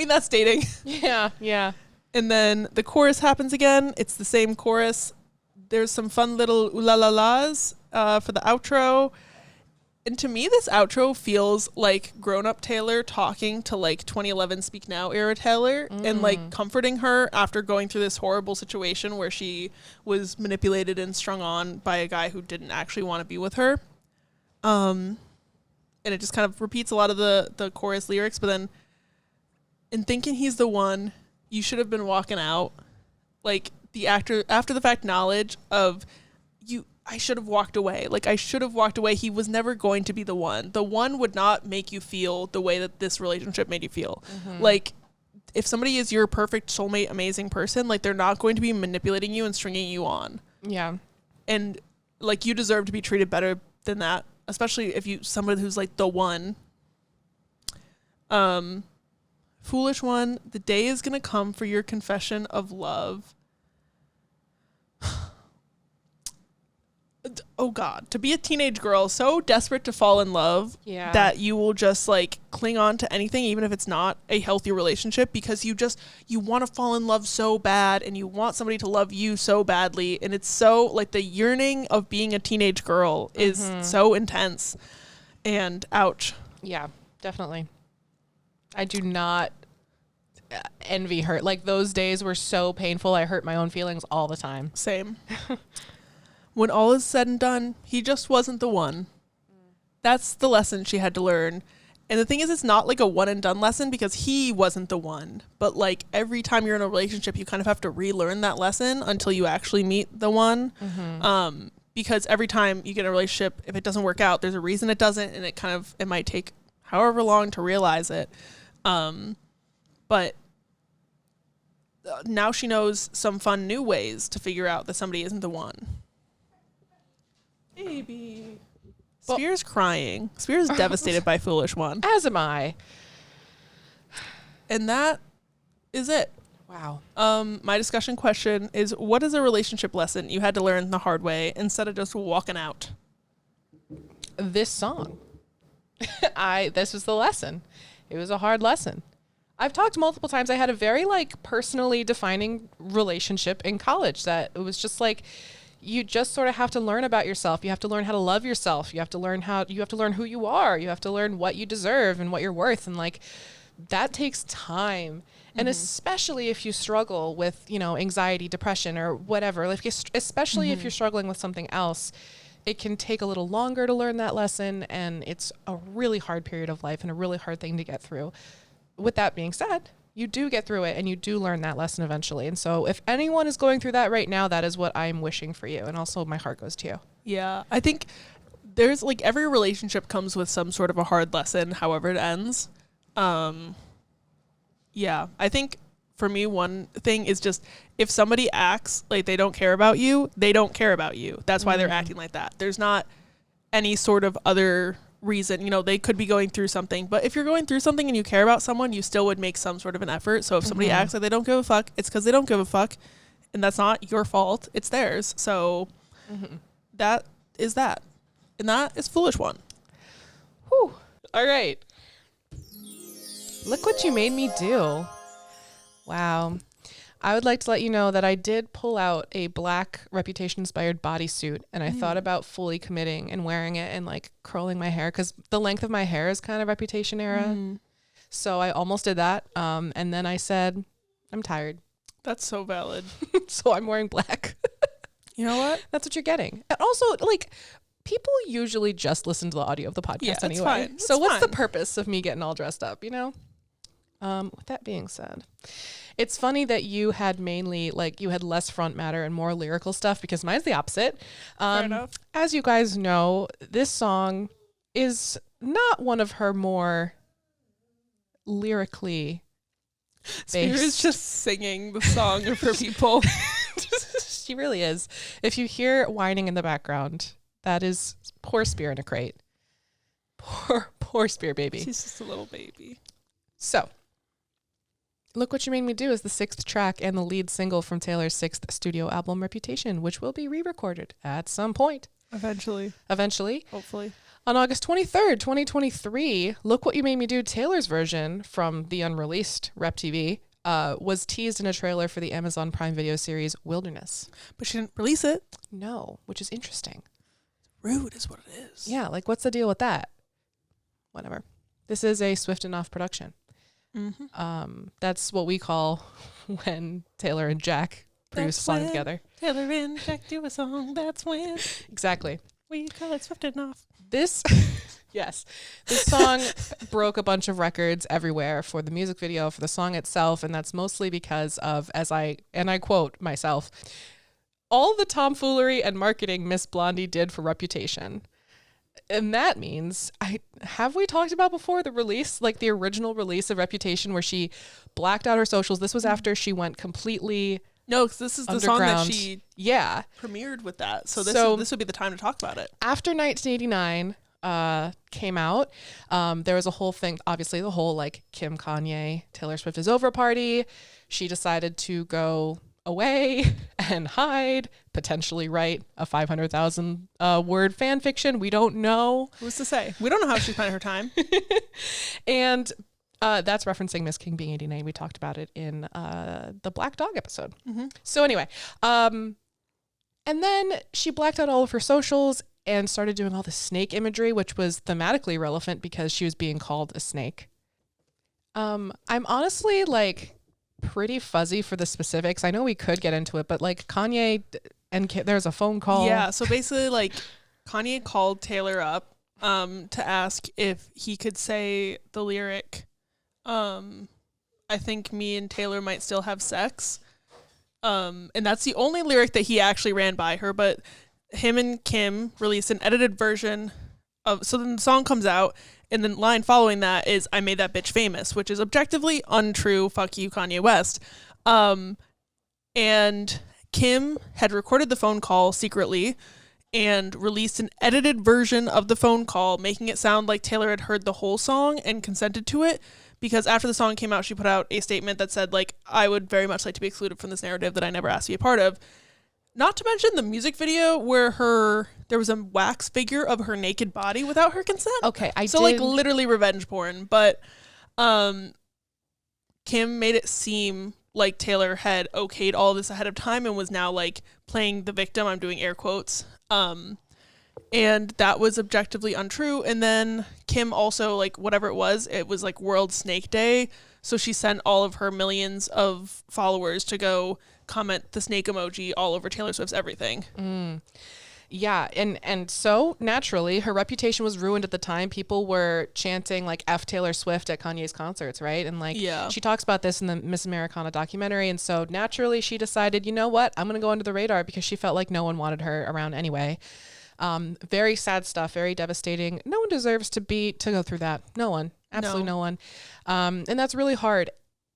that's dating. Yeah. And then the chorus happens again. It's the same chorus. There's some fun little ooh la la las for the outro. And to me, this outro feels like grown-up Taylor talking to like 2011 Speak Now era Taylor and like comforting her after going through this horrible situation where she was manipulated and strung on by a guy who didn't actually want to be with her. And it just kind of repeats a lot of the chorus lyrics, but then in thinking he's the one, you should have been walking out. Like the after the fact knowledge of I should have walked away. Like, I should have walked away. He was never going to be the one. The one would not make you feel the way that this relationship made you feel. Mm-hmm. Like, if somebody is your perfect soulmate, amazing person, like, they're not going to be manipulating you and stringing you on. Yeah. And, like, you deserve to be treated better than that, especially if somebody who's, like, the one. Foolish one, the day is going to come for your confession of love. Oh God, to be a teenage girl so desperate to fall in love that you will just like cling on to anything, even if it's not a healthy relationship, because you want to fall in love so bad and you want somebody to love you so badly. And it's so like the yearning of being a teenage girl is so intense and ouch. Yeah, definitely. I do not envy her. Like those days were so painful. I hurt my own feelings all the time. Same. When all is said and done, he just wasn't the one. That's the lesson she had to learn. And the thing is, it's not like a one and done lesson because he wasn't the one. But like every time you're in a relationship, you kind of have to relearn that lesson until you actually meet the one. Mm-hmm. Because every time you get in a relationship, if it doesn't work out, there's a reason it doesn't. And it might take however long to realize it. But now she knows some fun new ways to figure out that somebody isn't the one. Baby. Spear's crying. Spear's devastated by Foolish One. As am I. And that is it. Wow. My discussion question is, what is a relationship lesson you had to learn the hard way instead of just walking out? This song. This was the lesson. It was a hard lesson. I've talked multiple times. I had a very like personally defining relationship in college that it was just like, you just sort of have to learn about yourself. You have to learn how to love yourself. You have to learn who you are. You have to learn what you deserve and what you're worth. And like, that takes time. And especially if you struggle with, anxiety, depression, or whatever, especially if you're struggling with something else, it can take a little longer to learn that lesson. And it's a really hard period of life and a really hard thing to get through. With that being said, you do get through it and you do learn that lesson eventually. And so if anyone is going through that right now, that is what I'm wishing for you. And also my heart goes to you. Yeah. I think there's every relationship comes with some sort of a hard lesson, however it ends. Yeah. I think for me, one thing is just if somebody acts like they don't care about you, they don't care about you. That's why they're acting like that. There's not any sort of other reason. They could be going through something, but if you're going through something and you care about someone, you still would make some sort of an effort. So if somebody acts like they don't give a fuck, it's because they don't give a fuck, and that's not your fault, it's theirs. So that is that, and that is foolish one. Whew. All right, look what you made me do. Wow. I would like to let you know that I did pull out a black Reputation-inspired bodysuit, and I thought about fully committing and wearing it and curling my hair, because the length of my hair is kind of Reputation era. So I almost did that. And then I said, I'm tired. That's so valid. So I'm wearing black. You know what? That's what you're getting. And also, people usually just listen to the audio of the podcast anyway. Fine. So what's the purpose of me getting all dressed up, With that being said, it's funny that you had mainly you had less front matter and more lyrical stuff, because mine's the opposite. Fair enough. As you guys know, this song is not one of her more lyrically Spear is just singing the song of her people. She really is. If you hear whining in the background, that is poor Spear in a crate. Poor Spear baby. She's just a little baby. So, Look What You Made Me Do is the 6th track and the lead single from Taylor's 6th studio album, Reputation, which will be re-recorded at some point. Eventually. Hopefully. On August 23rd, 2023, Look What You Made Me Do, Taylor's version from the unreleased Rep TV, was teased in a trailer for the Amazon Prime Video series Wilderness. But she didn't release it. No, which is interesting. Rude is what it is. Yeah, what's the deal with that? Whatever. This is a Swift and Off production. That's what we call when Taylor and Jack produce a song together. Taylor and Jack do a song, that's when. Exactly. We call it Swift and Off. This song broke a bunch of records everywhere for the music video, for the song itself, and that's mostly because of, I quote myself, all the tomfoolery and marketing Miss Blondie did for Reputation. And that means, have we talked about before the release, the original release of Reputation where she blacked out her socials? This was after she went completely No, because this is the song that she premiered with that. So this would be the time to talk about it. After 1989 came out, there was a whole thing, obviously the whole Kim, Kanye, Taylor Swift is over party. She decided to go away and hide, potentially write a 500,000 word fan fiction. We don't know. Who's to say? We don't know how she spent her time. And that's referencing Miss King being 89. We talked about it in the Black Dog episode. So anyway, and then she blacked out all of her socials and started doing all the snake imagery, which was thematically relevant because she was being called a snake. I'm honestly pretty fuzzy for the specifics. I know we could get into it, but Kanye and there's a phone call. Yeah, so basically Kanye called Taylor up to ask if he could say the lyric, I think me and Taylor might still have sex. And that's the only lyric that he actually ran by her, but him and Kim released an edited version of, so then the song comes out, and the line following that is, I made that bitch famous, which is objectively untrue. Fuck you, Kanye West. And Kim had recorded the phone call secretly and released an edited version of the phone call, making it sound like Taylor had heard the whole song and consented to it, because after the song came out, she put out a statement that said, I would very much like to be excluded from this narrative that I never asked to be a part of. Not to mention the music video where there was a wax figure of her naked body without her consent. Okay, literally revenge porn. But Kim made it seem like Taylor had okayed all this ahead of time and was now playing the victim. I'm doing air quotes. and that was objectively untrue. And then Kim also, like, whatever it was like World Snake Day, so she sent all of her millions of followers to go comment the snake emoji all over Taylor Swift's everything. Yeah, and so naturally her reputation was ruined at the time. People were chanting like F Taylor Swift at Kanye's concerts, right? And like she talks about this in the Miss Americana documentary, and so naturally she decided, you know what, I'm gonna go under the radar, because she felt like no one wanted her around anyway. Very sad stuff, very devastating. No one deserves to go through that. No one, absolutely no one. And that's really hard.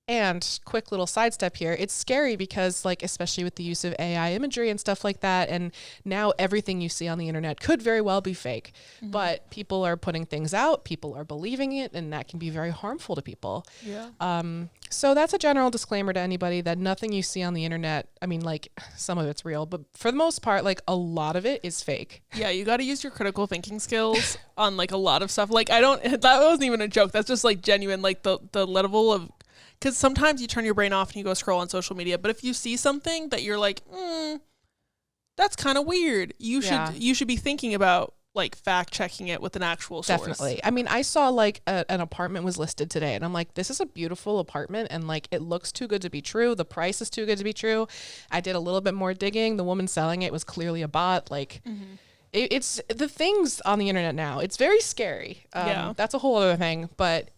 And quick little sidestep here, it's scary because, like, especially with the use of AI imagery and stuff like that, and now everything you see on the internet could very well be fake. But people are putting things out, people are believing it, and that can be very harmful to people. So that's a general disclaimer to anybody that nothing you see on the internet, I mean, like, some of it's real, but for the most part, like, a lot of it is fake. Yeah, you got to use your critical thinking skills on, like, a lot of stuff. Like, that wasn't even a joke. That's just, like, genuine, like, the level of, because sometimes you turn your brain off and you go scroll on social media, but if you see something that you're like, that's kind of weird, you should be thinking about, like, fact checking it with an actual source. Definitely. I mean, I saw like an apartment was listed today, and I'm like, this is a beautiful apartment, and like it looks too good to be true. The price is too good to be true. I did a little bit more digging. The woman selling it was clearly a bot. Like, it's the things on the internet now. It's very scary. That's a whole other thing, but.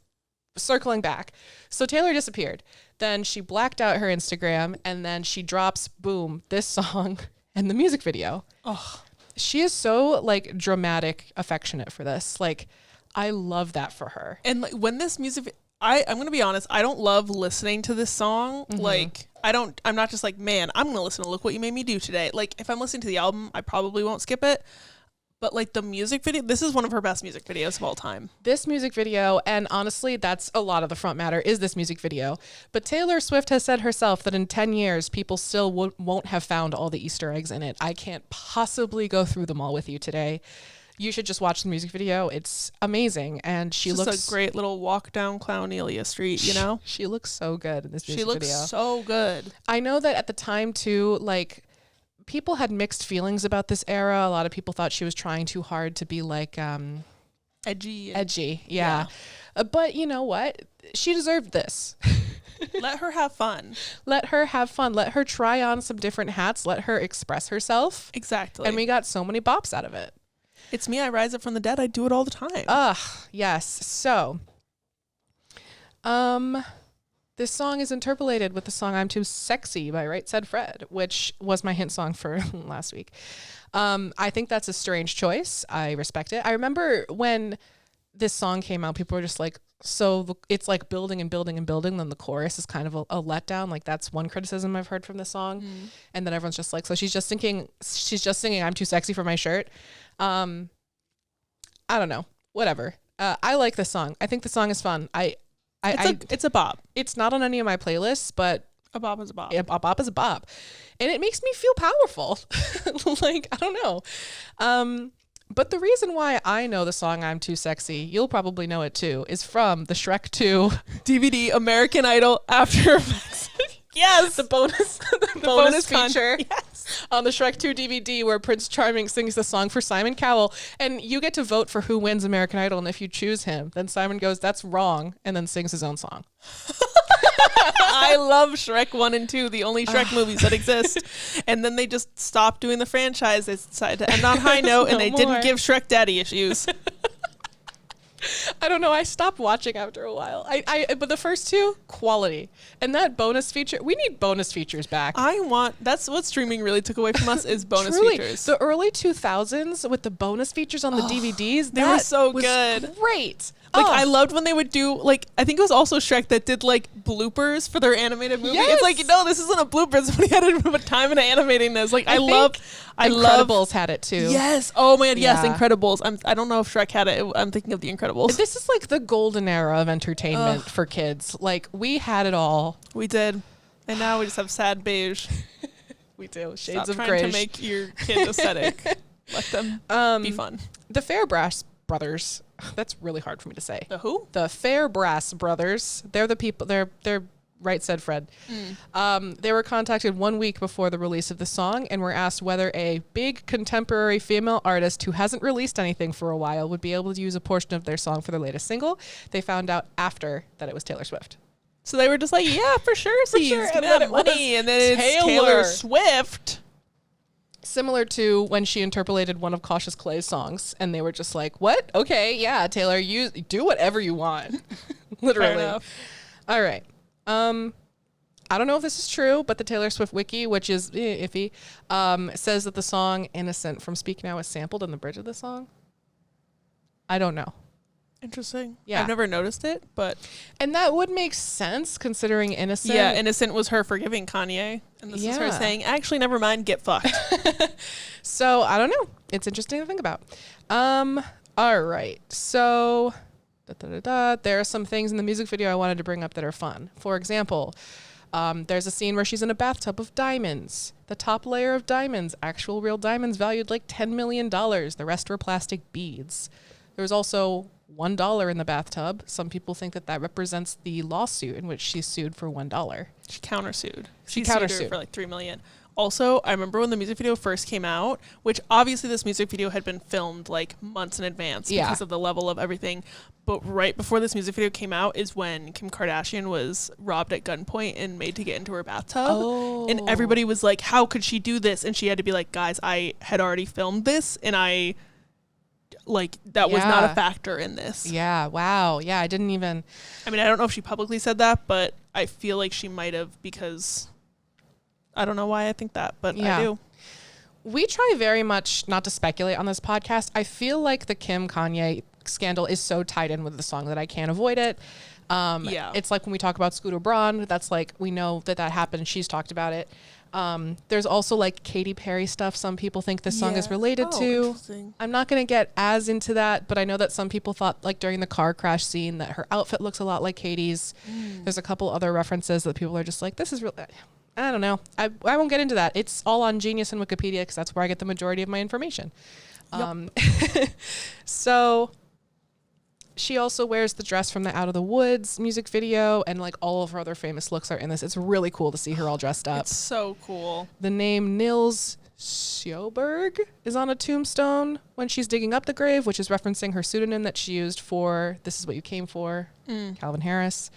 Circling back. So Taylor disappeared. Then she blacked out her Instagram, and then she drops, boom, this song and the music video. Oh, she is so like dramatic, affectionate for this. Like, I love that for her. And like, when this music, I'm going to be honest, I don't love listening to this song. Like, I'm not just like, man, I'm going to listen to Look What You Made Me Do Today. Like, if I'm listening to the album, I probably won't skip it. But like the music video, this is one of her best music videos of all time. This music video, and honestly, that's a lot of the front matter, is this music video. But Taylor Swift has said herself that in 10 years, people still won't have found all the Easter eggs in it. I can't possibly go through them all with you today. You should just watch the music video. It's amazing. And she looks just a great little walk down Clownelia Street, you know? She looks so good in this music video. She looks so good. I know that at the time too, like, people had mixed feelings about this era. A lot of people thought she was trying too hard to be like edgy. Yeah. But you know what? She deserved this. Let her have fun. Let her have fun. Let her try on some different hats. Let her express herself. Exactly. And we got so many bops out of it. It's me. I rise up from the dead. I do it all the time. Yes. So, this song is interpolated with the song I'm Too Sexy by Right Said Fred, which was my hint song for last week. I think that's a strange choice. I respect it. I remember when this song came out, people were just like, so it's like building and building and building. Then the chorus is kind of a letdown. Like, that's one criticism I've heard from this song. And then everyone's just like, so she's just singing I'm Too Sexy for my shirt. I don't know. Whatever. I like this song. I think the song is fun. It's a bop. It's not on any of my playlists, but a bop is a bop. A bop is a bop. And it makes me feel powerful. Like, I don't know. But the reason why I know the song I'm Too Sexy, you'll probably know it too, is from the Shrek 2 DVD American Idol After Effects. Yes. The bonus feature. Yes. On the Shrek 2 DVD, where Prince Charming sings the song for Simon Cowell, and you get to vote for who wins American Idol, and if you choose him, then Simon goes, that's wrong, and then sings his own song. I love Shrek 1 and 2, the only Shrek movies that exist. And then they just stopped doing the franchise. They decided to end on high note, and they didn't give Shrek daddy issues. I don't know. I stopped watching after a while. But the first two, quality. And that bonus feature, we need bonus features back. That's what streaming really took away from us, is bonus features. The early 2000s with the bonus features on the DVDs, they were so good. Great. Like, I loved when they would do, like, I think it was also Shrek that did, like, bloopers for their animated movie. Yes. It's like, no, this isn't a blooper. Somebody had to put time into animating this. Like, I love Incredibles had it too. Yes. Oh man, yes, Incredibles. I don't know if Shrek had it. I'm thinking of the Incredibles. This is like the golden era of entertainment for kids. Like, we had it all. We did. And now we just have sad beige. We do. Shades Stop of trying gray. to make your kids aesthetic. Let them be fun. The Fairbrass brothers. That's really hard for me to say. The who? The Fairbrass brothers. They're the people. They're Right said Fred. They were contacted 1 week before the release of the song and were asked whether a big contemporary female artist who hasn't released anything for a while would be able to use a portion of their song for their latest single. They found out after that it was Taylor Swift. So they were just like, yeah, for sure. For sure. And then it money. And then it's Taylor Swift. Similar to when she interpolated one of Cautious Clay's songs, and they were just like, what? Okay, yeah, Taylor, you do whatever you want. Literally. All right. I don't know if this is true, but the Taylor Swift wiki, which is iffy, says that the song Innocent from Speak Now is sampled in the bridge of the song. I don't know. Interesting. Yeah. I've never noticed it, but... And that would make sense considering Innocent. Yeah, Innocent was her forgiving Kanye. And this is her saying, actually, never mind, get fucked. So, I don't know. It's interesting to think about. All right. So... There are some things in the music video I wanted to bring up that are fun. For example, there's a scene where she's in a bathtub of diamonds. The top layer of diamonds, actual real diamonds valued like $10 million. The rest were plastic beads. There was also $1 in the bathtub. Some people think that that represents the lawsuit in which she sued for $1. She countersued. She sued countersued her for like $3 million. Also, I remember when the music video first came out, which obviously this music video had been filmed like months in advance because of the level of everything. But right before this music video came out is when Kim Kardashian was robbed at gunpoint and made to get into her bathtub. Oh. And everybody was like, how could she do this? And she had to be like, guys, I had already filmed this and that was not a factor in this. Yeah. Wow. Yeah. I didn't even. I mean, I don't know if she publicly said that, but I feel like she might have because I don't know why I think that, but I do. We try very much not to speculate on this podcast. I feel like the Kim Kanye scandal is so tied in with the song that I can't avoid it. It's like when we talk about Scooter Braun, that's like, we know that happened. She's talked about it. There's also like Katy Perry stuff some people think this song is related to. I'm not going to get as into that, but I know that some people thought like during the car crash scene that her outfit looks a lot like Katy's. There's a couple other references that people are just like, this is real. I don't know. I won't get into that. It's all on Genius and Wikipedia because that's where I get the majority of my information. So she also wears the dress from the Out of the Woods music video, and like all of her other famous looks are in this. It's really cool to see her all dressed up. It's so cool. The name Nils Sjöberg is on a tombstone when she's digging up the grave, which is referencing her pseudonym that she used for This Is What You Came For, Calvin Harris.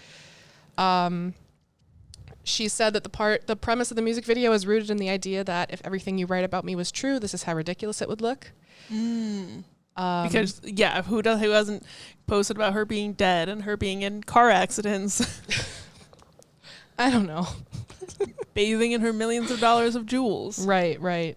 She said that the premise of the music video is rooted in the idea that if everything you write about me was true, this is how ridiculous it would look. Because who hasn't posted about her being dead and her being in car accidents? I don't know. Bathing in her millions of dollars of jewels. Right.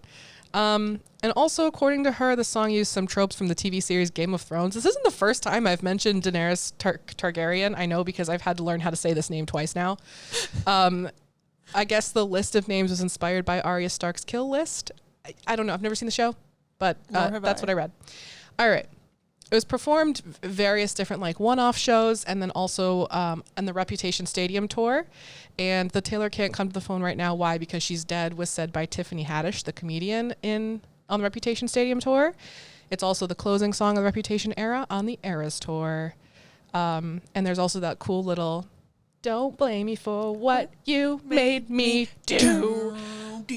And also, according to her, the song used some tropes from the TV series Game of Thrones. This isn't the first time I've mentioned Daenerys Targaryen. I know because I've had to learn how to say this name twice now. I guess the list of names was inspired by Arya Stark's kill list. I don't know. I've never seen the show, but that's what I read. All right. It was performed various different like one-off shows and then also on the Reputation Stadium tour. And the Taylor Can't Come to the Phone Right Now, Why? Because She's Dead was said by Tiffany Haddish, the comedian on the Reputation Stadium tour. It's also the closing song of the Reputation era on the Eras tour. And there's also that cool little "Don't blame me for what you made me do,"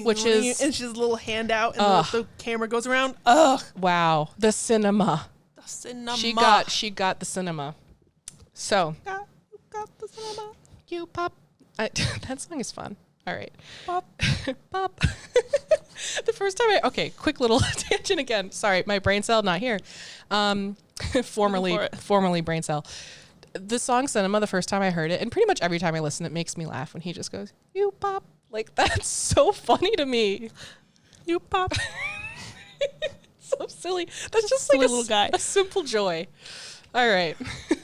which is... And she's a little hand out and the camera goes around. Ugh. Wow. The cinema. She got the cinema. So. You got the cinema. You pop. That song is fun. All right. Pop. Pop. The first time okay, quick little tangent again. Sorry, my brain cell not here. Formerly brain cell. The song Cinema, the first time I heard it, and pretty much every time I listen, it makes me laugh when he just goes, "You pop." Like, that's so funny to me. You pop. So silly. That's just like little guy. A simple joy. All right.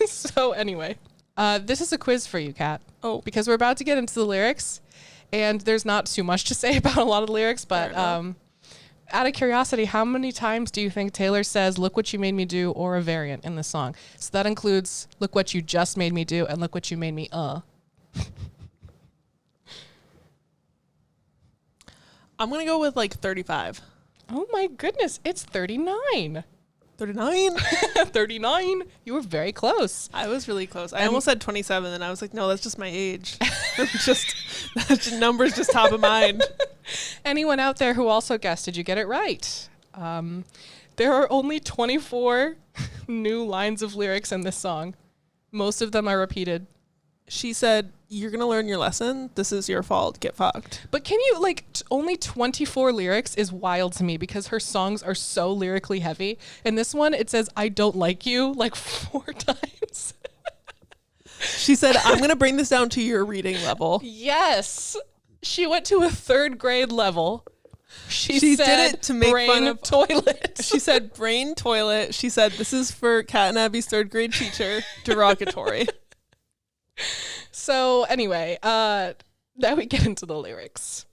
So anyway, this is a quiz for you, Kat. Oh. Because we're about to get into the lyrics, and there's not too much to say about a lot of the lyrics, but out of curiosity, how many times do you think Taylor says, "Look what you made me do," or a variant in the song? So that includes "Look what you just made me do" and "Look what you made me I'm going to go with like 35. Oh my goodness, it's 39. 39. 39. You were very close. I was really close. I almost said 27, and I was like, no, that's just my age. That's numbers just top of mind. Anyone out there who also guessed, did you get it right? There are only 24 new lines of lyrics in this song. Most of them are repeated. She said, you're going to learn your lesson. This is your fault. Get fucked. But can you, only 24 lyrics is wild to me because her songs are so lyrically heavy. In this one, it says, I don't like you, 4 times. She said, I'm going to bring this down to your reading level. Yes. She went to a 3rd grade level. She said did it to make fun of toilet. She said brain toilet. She said, this is for Kat and Abby's 3rd grade teacher. Derogatory. So anyway, now we get into the lyrics.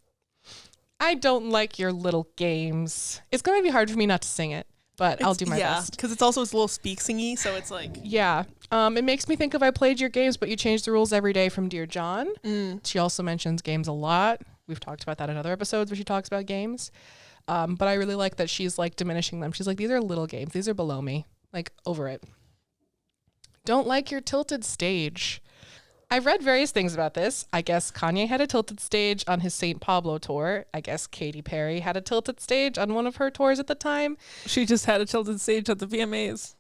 I don't like your little games. It's going to be hard for me not to sing it, but I'll do my best. Because it's also a little speak-singy, so it's like... Yeah. It makes me think of I played your games, but you change the rules every day from Dear John. She also mentions games a lot. We've talked about that in other episodes where she talks about games. But I really like that she's diminishing them. She's like, these are little games. These are below me. Over it. Don't like your tilted stage. I've read various things about this. I guess Kanye had a tilted stage on his St. Pablo tour. I guess Katy Perry had a tilted stage on one of her tours at the time. She just had a tilted stage at the VMAs.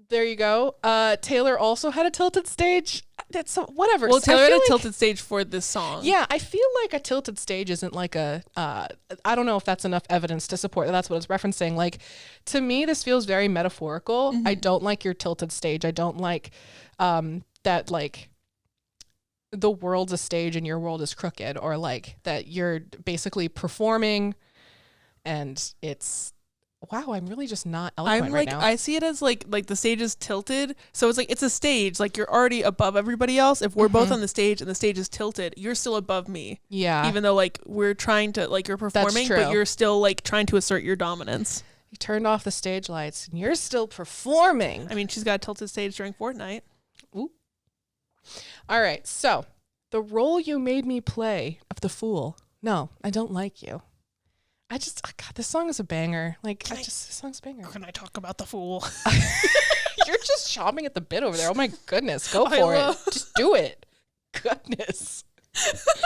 There you go. Taylor also had a tilted stage. That's whatever. Well, Taylor had a tilted stage for this song. Yeah, I feel like a tilted stage isn't I don't know if that's enough evidence to support that that's what it's referencing. To me, this feels very metaphorical. I don't like your tilted stage. I don't like that the world's a stage and your world is crooked, or that you're basically performing and it's, wow, I'm really just not eloquent right now. I see it as like the stage is tilted. So it's a stage. You're already above everybody else. If we're both on the stage and the stage is tilted, you're still above me. Yeah. Even though we're trying to you're performing, but you're still trying to assert your dominance. You turned off the stage lights and you're still performing. I mean, she's got a tilted stage during Fortnite. Ooh. All right. So the role you made me play of the fool. No, I don't like you. God, this song is a banger. This song's a banger. Can I talk about the fool? You're just chomping at the bit over there. Oh my goodness. Go for it. Just do it. Goodness.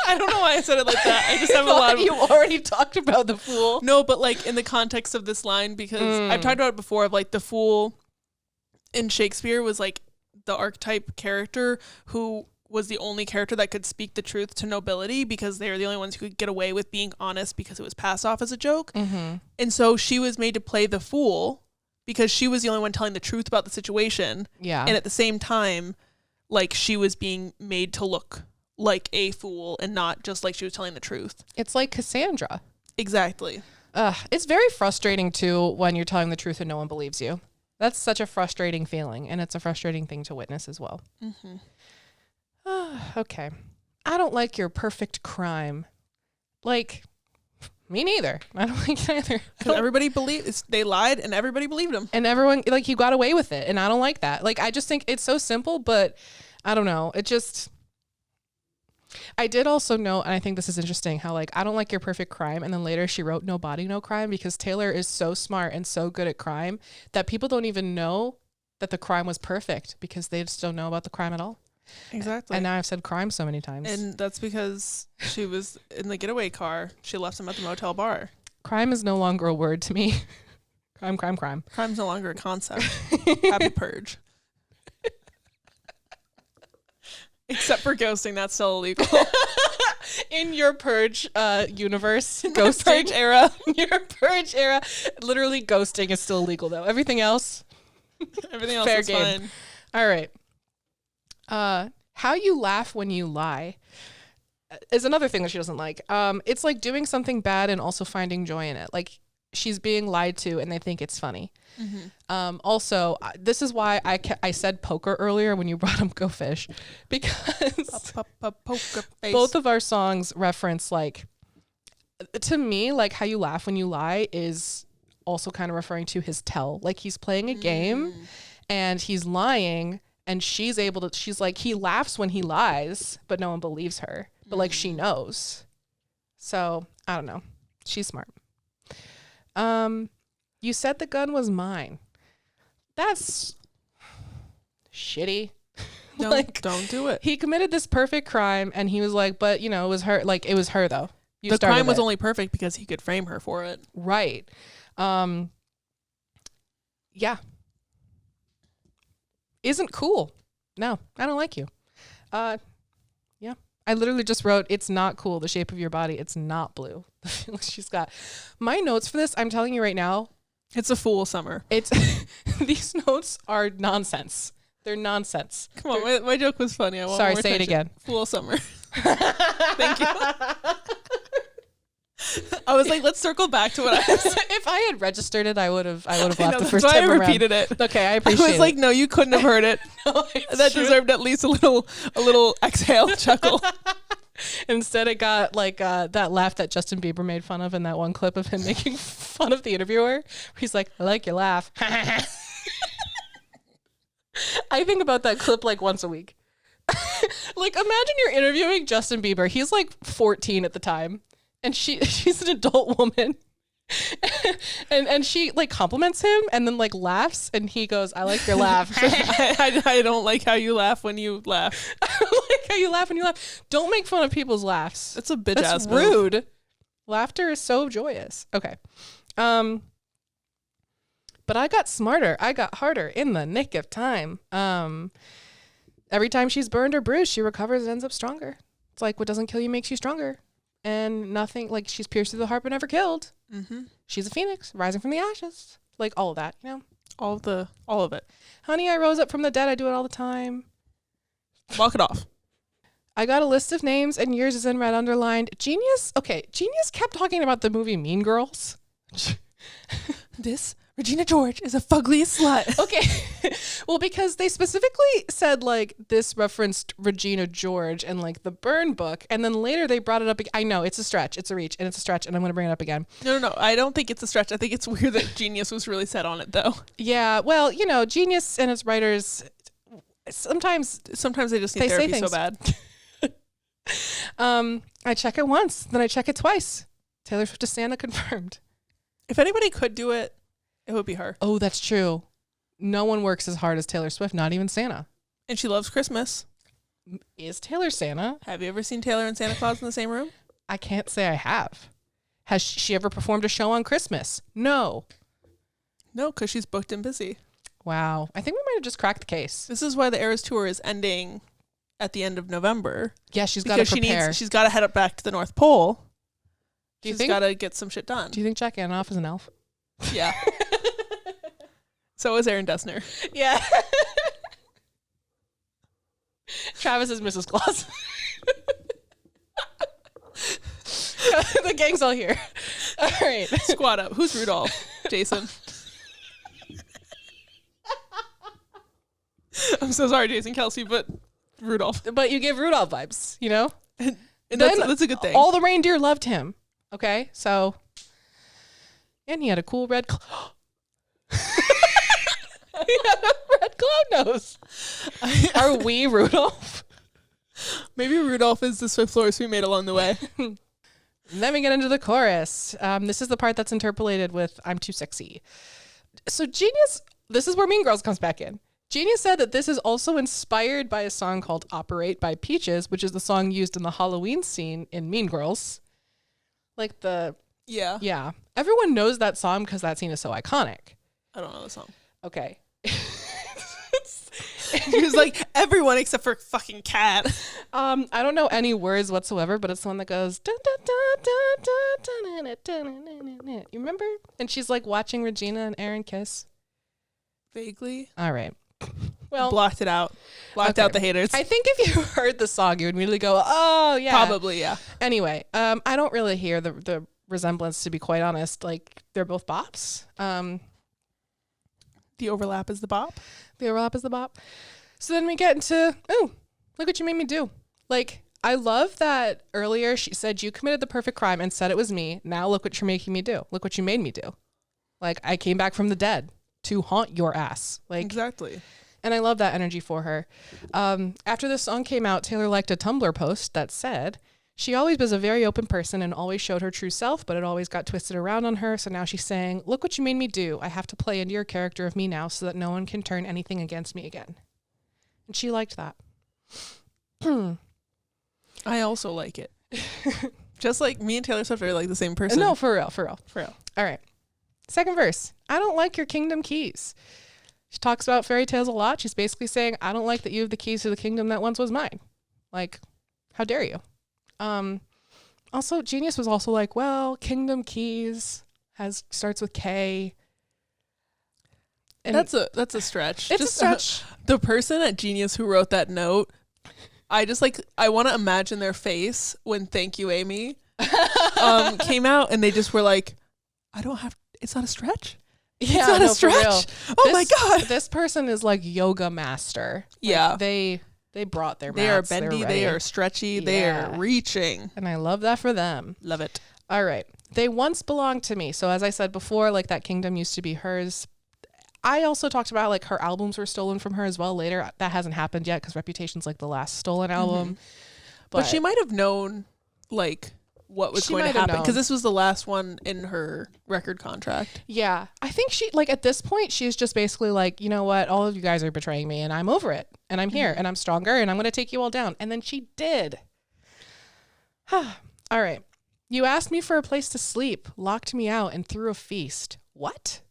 I don't know why I said it like that. I just have a lot of... You already talked about the fool. No, but in the context of this line, because I've talked about it before of the fool in Shakespeare was the archetype character who was the only character that could speak the truth to nobility because they were the only ones who could get away with being honest because it was passed off as a joke. Mm-hmm. And so she was made to play the fool because she was the only one telling the truth about the situation. Yeah. And at the same time, she was being made to look like a fool and not just she was telling the truth. It's like Cassandra. Exactly. It's very frustrating too when you're telling the truth and no one believes you. That's such a frustrating feeling, and it's a frustrating thing to witness as well. Mm-hmm. Okay. I don't like your perfect crime. Me neither. I don't like it either. Everybody they lied and everybody believed them. And everyone, you got away with it. And I don't like that. I just think it's so simple, but I don't know. I did also note, and I think this is interesting, how I don't like your perfect crime. And then later she wrote no body, no crime, because Taylor is so smart and so good at crime that people don't even know that the crime was perfect because they just don't know about the crime at all. Exactly. And now I've said crime so many times. And that's because she was in the getaway car. She left him at the motel bar. Crime is no longer a word to me. Crime. Crime's no longer a concept. Happy purge. Except for ghosting, that's still illegal. In your purge universe, ghosting. Purge era. Your purge era. Literally ghosting is still illegal though. Everything else fair is game. Fine. All right. How you laugh when you lie is another thing that she doesn't like. It's doing something bad and also finding joy in it. She's being lied to and they think it's funny. Mm-hmm. Also, this is why I said poker earlier when you brought up Go Fish, because poker face. Both of our songs reference to me, how you laugh when you lie is also kind of referring to his tell. He's playing a game and he's lying. And she's he laughs when he lies, but no one believes her. But she knows. So I don't know. She's smart. You said the gun was mine. That's shitty. Don't do it. He committed this perfect crime, and he was like, but, you know, it was her. Like, it was her, though. The crime was only perfect because he could frame her for it. Right. Yeah. Isn't cool. No, I don't like you. Yeah. I literally just wrote, it's not cool. The shape of your body. It's not blue. The feelings she's got. My notes for this, I'm telling you right now. It's a fool summer. These notes are nonsense. They're nonsense. Come on, my joke was funny. I want Sorry, more say attention. it again. Fool summer. Thank you. I was like, let's circle back to what I was. If I had registered it, I would have laughed the first time time around. I repeated it. Okay, I appreciate it. I was like, no, you couldn't have heard it. No, that true. deserved at least a little exhale chuckle. Instead, it got like that laugh that Justin Bieber made fun of in that one clip of him making fun of the interviewer. Where he's like, I like your laugh. I think about that clip like once a week. Like, imagine you're interviewing Justin Bieber. He's like 14 at the time, and she's an adult woman. and she like compliments him and then like laughs, and he goes, I like your laugh. I don't like how you laugh when you laugh. I don't like how you laugh when you laugh. Don't make fun of people's laughs. It's a bitch That's ass rude. Move. Laughter is so joyous. Okay. But I got smarter. I got harder in the nick of time. Every time she's burned or bruised, she recovers and ends up stronger. It's like what doesn't kill you makes you stronger. And nothing, like, she's pierced through the heart but never killed. Mm-hmm. She's a phoenix rising from the ashes. Like, all of that, you know? All of it. Honey, I rose up from the dead. I do it all the time. Walk it off. I got a list of names, and yours is in red underlined. Genius kept talking about the movie Mean Girls. This Regina George is a fugly slut. Okay. Well, because they specifically said, like, this referenced Regina George and, like, the Burn book. And then later they brought it up. I know, it's a stretch. It's a reach. And it's a stretch. And I'm going to bring it up again. No. I don't think it's a stretch. I think it's weird that Genius was really set on it, though. Yeah. Well, you know, Genius and its writers, sometimes they just need therapy so bad. I check it once. Then I check it twice. Taylor Swift to Santa confirmed. If anybody could do it, it would be her. Oh, that's true. No one works as hard as Taylor Swift, not even Santa. And she loves Christmas. Is Taylor Santa? Have you ever seen Taylor and Santa Claus in the same room? I can't say I have. Has she ever performed a show on Christmas? No. No, because she's booked and busy. Wow. I think we might have just cracked the case. This is why the Eras Tour is ending at the end of November. Yeah, she's got to prepare. She's got to head up back to the North Pole. She's got to get some shit done. Do you think Jack Antonoff is an elf? Yeah. So is Aaron Dessner. Yeah. Travis is Mrs. Claus. The gang's all here. All right. Squad up. Who's Rudolph? Jason. I'm so sorry, Jason Kelsey, but Rudolph. But you give Rudolph vibes, you know? And that's a good thing. All the reindeer loved him. Okay, so... And he had a cool red... He had a red clown nose. Are we Rudolph? Maybe Rudolph is the Swiftlores we made along the way. Then we get into the chorus. This is the part that's interpolated with I'm too sexy. So Genius, this is where Mean Girls comes back in. Genius said that this is also inspired by a song called Operate by Peaches, which is the song used in the Halloween scene in Mean Girls. Like the... Yeah. Yeah. Everyone knows that song because that scene is so iconic. I don't know the song. Okay. He was like, everyone except for fucking Cat. I don't know any words whatsoever, but it's the one that goes... You remember? And she's like watching Regina and Aaron kiss. Vaguely. All right. Well, blocked it out. Blocked out the haters. I think if you heard the song, you would immediately go, oh, yeah. Probably, yeah. Anyway, I don't really hear the resemblance, to be quite honest. Like, they're both bops. The overlap is the bop. The overlap is the bop. So then we get into, oh, look what you made me do. Like, I love that earlier she said you committed the perfect crime and said it was me. Now look what you're making me do. Look what you made me do. Like, I came back from the dead to haunt your ass. Like, exactly. And I love that energy for her. After this song came out, Taylor liked a Tumblr post that said, She always was a very open person and always showed her true self, but it always got twisted around on her. So now she's saying, look what you made me do. I have to play into your character of me now so that no one can turn anything against me again. And she liked that. I also like it. Just like me and Taylor Swift are like the same person. No, for real. All right. Second verse. I don't like your kingdom keys. She talks about fairy tales a lot. She's basically saying, I don't like that you have the keys to the kingdom that once was mine. Like, how dare you? Also, Genius was also like, well, kingdom keys starts with K. And that's a stretch. It's just a stretch. The person at Genius who wrote that note, I want to imagine their face when Thank You, Amy came out, and they just were like, it's not a stretch. Yeah, it's not a stretch. My God. This person is like yoga master. Yeah. Like they brought their They mats. are bendy. They are stretchy. Yeah. They are reaching. And I love that for them. Love it. All right. They once belonged to me. So as I said before, like that kingdom used to be hers. I also talked about like her albums were stolen from her as well later. That hasn't happened yet because Reputation's like the last stolen album. Mm-hmm. But she might have known like what was going to happen because this was the last one in her record contract. Yeah. I think she like at this point she's just basically like, you know what, all of you guys are betraying me and I'm over it and I'm here and I'm stronger and I'm going to take you all down. And then she did. All right. You asked me for a place to sleep, locked me out and threw a feast. What?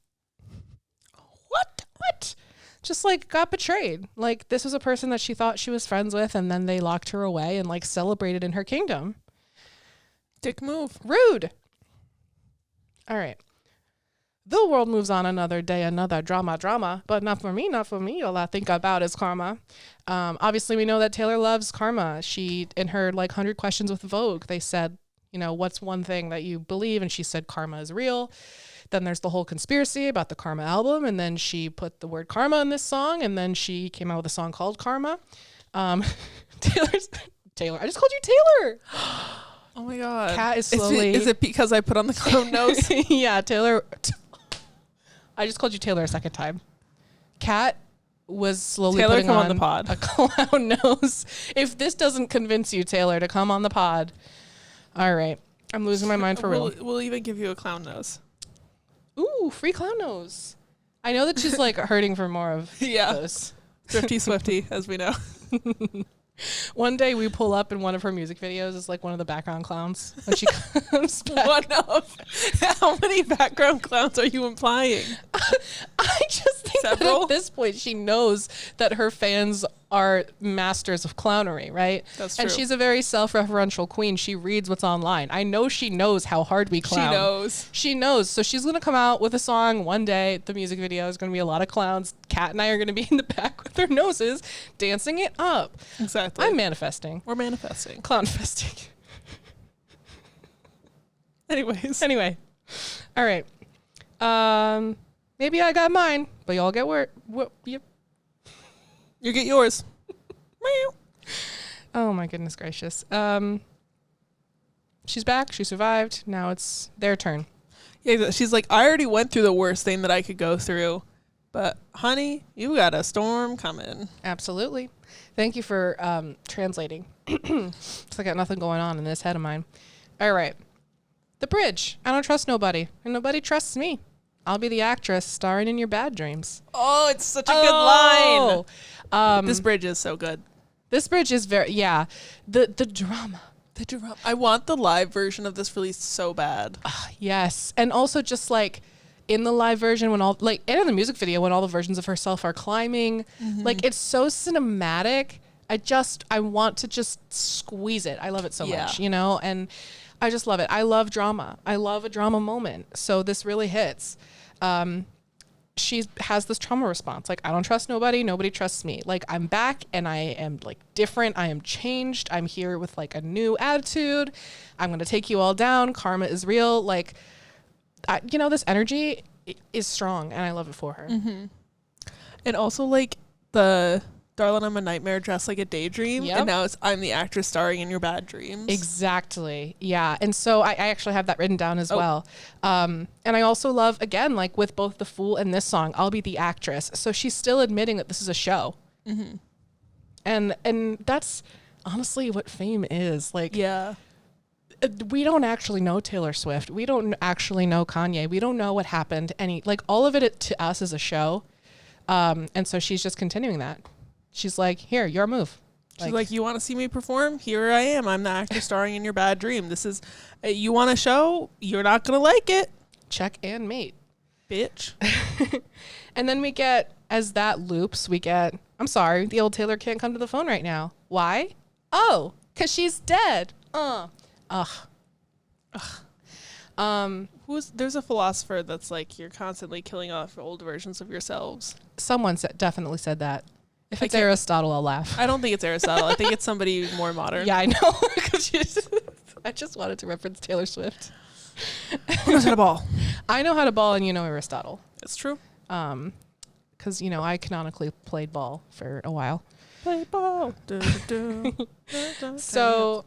Just like got betrayed. Like this was a person that she thought she was friends with and then they locked her away and like celebrated in her kingdom. Dick move. Rude. All right. The world moves on another day, another drama, but not for me. All I think about is karma. Obviously, we know that Taylor loves karma. She, in her like 100 Questions with Vogue, they said, you know, what's one thing that you believe? And she said karma is real. Then there's the whole conspiracy about the Karma album. And then she put the word karma in this song. And then she came out with a song called Karma. Taylor. I just called you Taylor. Oh my God. Kat is slowly. Is it because I put on the clown nose? Yeah, Taylor. I just called you Taylor a second time. Kat was slowly Taylor, putting come on the pod. A clown nose. If this doesn't convince you, Taylor, to come on the pod. All right. I'm losing my mind for real. We'll even give you a clown nose. Ooh, free clown nose. I know that she's like hurting for more of those. Thrifty Swifty, as we know. One day we pull up and one of her music videos is like one of the background clowns when she comes back. One of? How many background clowns are you implying? I just think that at this point she knows that her fans are masters of clownery, right? That's true. And she's a very self-referential queen. She reads what's online. I know she knows how hard we clown. She knows. So she's going to come out with a song one day. The music video is going to be a lot of clowns. Kat and I are going to be in the back with their noses dancing it up. Exactly. I'm manifesting. We're manifesting. Clownfesting. Anyway. All right. Maybe I got mine, but y'all get yep. You get yours. Oh my goodness gracious. She's back. She survived. Now it's their turn. Yeah, she's like, I already went through the worst thing that I could go through, but honey, you got a storm coming. Absolutely. Thank you for translating. It's I got nothing going on in this head of mine. All right. The bridge. I don't trust nobody, and nobody trusts me. I'll be the actress starring in your bad dreams. Oh, it's such a good line. This bridge is so good. This bridge is the drama. The drama. I want the live version of this released so bad. Yes. And also just like in the live version when and in the music video when all the versions of herself are climbing, like it's so cinematic. I want to just squeeze it. I love it so much, you know, and I just love it. I love drama. I love a drama moment. So this really hits. She has this trauma response. Like, I don't trust nobody. Nobody trusts me. Like, I'm back and I am like different. I am changed. I'm here with like a new attitude. I'm going to take you all down. Karma is real. Like, this energy is strong and I love it for her. Mm-hmm. And also like the Darling, I'm a Nightmare dressed like a daydream. Yep. And now I'm the actress starring in your bad dreams. Exactly. Yeah. And so I actually have that written down as well. And I also love, again, like with both The Fool and this song, I'll be the actress. So she's still admitting that this is a show. Mm-hmm. And that's honestly what fame is. Like, we don't actually know Taylor Swift. We don't actually know Kanye. We don't know what happened. All of it to us is a show. And so she's just continuing that. She's like, here, your move. She's like, you want to see me perform? Here I am. I'm the actor starring in your bad dream. This is, you want a show? You're not going to like it. Check and mate. Bitch. And then we get, as that loops, I'm sorry, the old Taylor can't come to the phone right now. Why? Oh, because she's dead. There's a philosopher that's like, you're constantly killing off old versions of yourselves. Someone definitely said that. If it's Aristotle, I'll laugh. I don't think it's Aristotle. I think it's somebody more modern. Yeah, I know. I just wanted to reference Taylor Swift. Who knows how to ball? I know how to ball, and you know Aristotle. It's true. Because, I canonically played ball for a while. Play ball. So,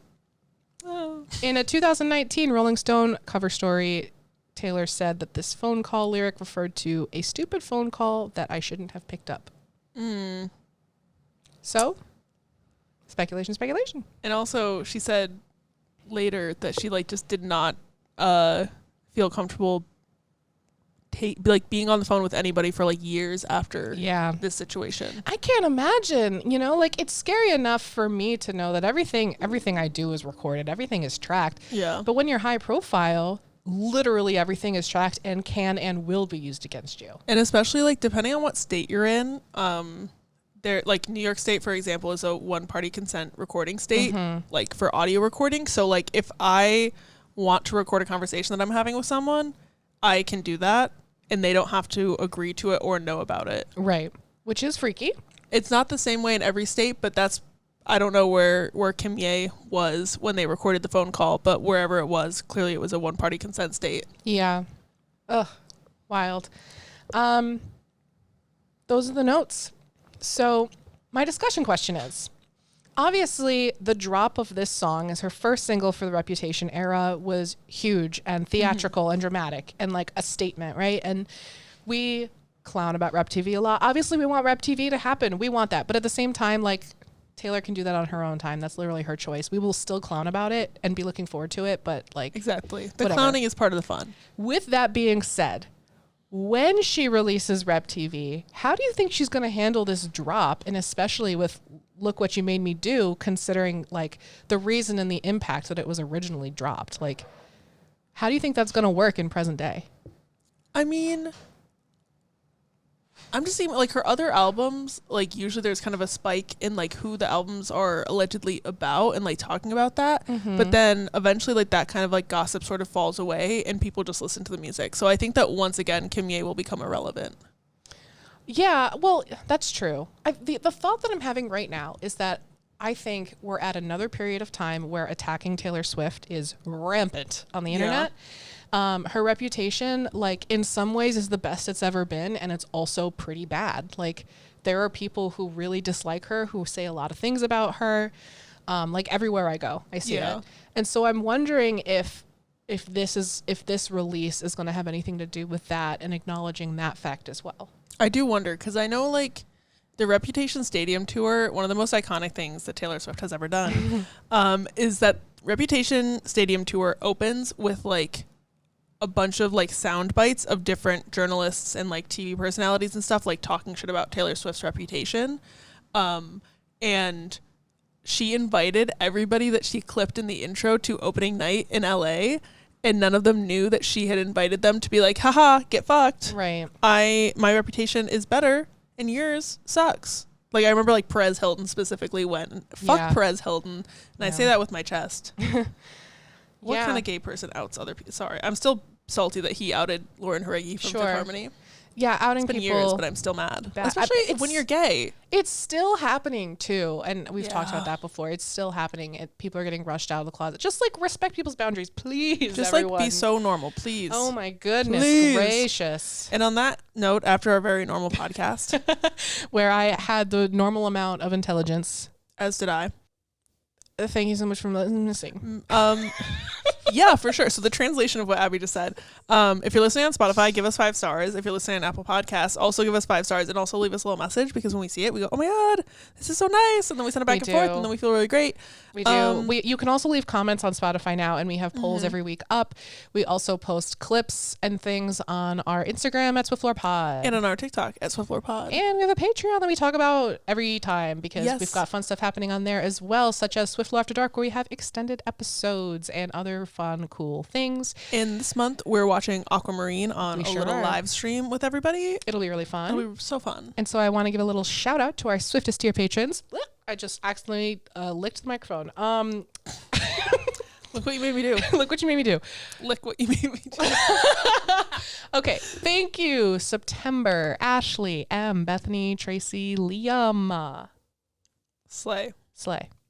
in a 2019 Rolling Stone cover story, Taylor said that this phone call lyric referred to a stupid phone call that I shouldn't have picked up. So, speculation. And also, she said later that she just did not feel comfortable being on the phone with anybody for years after this situation. I can't imagine, it's scary enough for me to know that everything I do is recorded, everything is tracked. Yeah. But when you're high profile, literally everything is tracked and can and will be used against you. And especially depending on what state you're in, there New York State, for example, is a one-party consent recording state, for audio recording. So if I want to record a conversation that I'm having with someone, I can do that. And they don't have to agree to it or know about it. Right. Which is freaky. It's not the same way in every state, but I don't know where Kim Ye was when they recorded the phone call, but wherever it was, clearly it was a one-party consent state. Yeah. Ugh. Wild. Those are the notes. So my discussion question is, obviously, the drop of this song as her first single for the Reputation era was huge and theatrical and dramatic and a statement, right? And we clown about Rep TV a lot. Obviously, we want Rep TV to happen. We want that. But at the same time, Taylor can do that on her own time. That's literally her choice. We will still clown about it and be looking forward to it. But exactly. The whatever. Clowning is part of the fun. With that being said, when she releases Rep TV, how do you think she's going to handle this drop? And especially with Look What You Made Me Do, considering the reason and the impact that it was originally dropped. How do you think that's going to work in present day? I mean, I'm just seeing her other albums, usually there's kind of a spike in who the albums are allegedly about and talking about that. But then eventually that kind of gossip sort of falls away and people just listen to the music. So I think that once again, Kim Ye will become irrelevant. Yeah, well, that's true. The thought that I'm having right now is that I think we're at another period of time where attacking Taylor Swift is rampant on the internet. Her reputation, in some ways is the best it's ever been, and it's also pretty bad. There are people who really dislike her, who say a lot of things about her. Everywhere I go, I see it. And so I'm wondering if this release is going to have anything to do with that and acknowledging that fact as well. I do wonder, because I know the Reputation Stadium tour, one of the most iconic things that Taylor Swift has ever done, is that Reputation Stadium tour opens with a bunch of sound bites of different journalists and TV personalities and stuff talking shit about Taylor Swift's reputation. And she invited everybody that she clipped in the intro to opening night in LA, and none of them knew that she had invited them to be haha, get fucked. Right. My reputation is better and yours sucks. I remember Perez Hilton specifically went, fuck Perez Hilton. And I say that with my chest. What kind of gay person outs other people? Sorry, I'm still salty that he outed Lauren Haregi from Fifth Harmony. Yeah, outing it's been people. Years, but I'm still mad. Especially when you're gay. It's still happening too, and we've talked about that before. It's still happening. People are getting rushed out of the closet. Just respect people's boundaries, please. Just everyone. Be so normal, please. Oh my goodness gracious! And on that note, after our very normal podcast, where I had the normal amount of intelligence, as did I. Thank you so much for listening. Yeah, for sure. So the translation of what Abby just said, if you're listening on Spotify, give us 5 stars. If you're listening on Apple Podcasts, also give us 5 stars, and also leave us a little message, because when we see it, we go, oh my God, this is so nice. And then we send it back and forth, and then we feel really great. We do. You can also leave comments on Spotify now, and we have polls every week up. We also post clips and things on our Instagram at Swiftlore Pod. And on our TikTok at Swiftlore Pod. And we have a Patreon that we talk about every time, because we've got fun stuff happening on there as well, such as Swiftlore After Dark, where we have extended episodes and other fun, cool things. And this month, we're watching Aquamarine on a little live stream with everybody. It'll be really fun. It'll be so fun. And so I want to give a little shout out to our Swiftest tier patrons. I just accidentally licked the microphone. Look what you made me do. Look what you made me do. Lick what you made me do. Okay. Thank you, September, Ashley, M, Bethany, Tracy, Liam. Slay.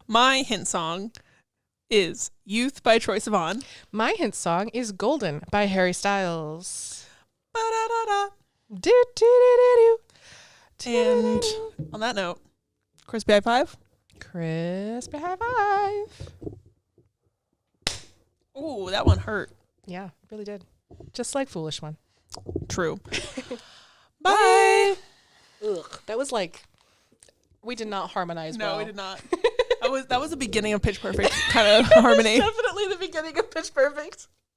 My hint song is Youth by Troye Sivan. My hint song is Golden by Harry Styles. Ba-da-da-da. Do-do-do-do-do. And on that note, crispy high five. Crispy high five. Ooh, that one hurt. Yeah, really did. Just like Foolish One. True. Bye. Ugh, that was like, we did not harmonize well. No, we did not. That was the beginning of Pitch Perfect kind of harmony. Definitely the beginning of Pitch Perfect.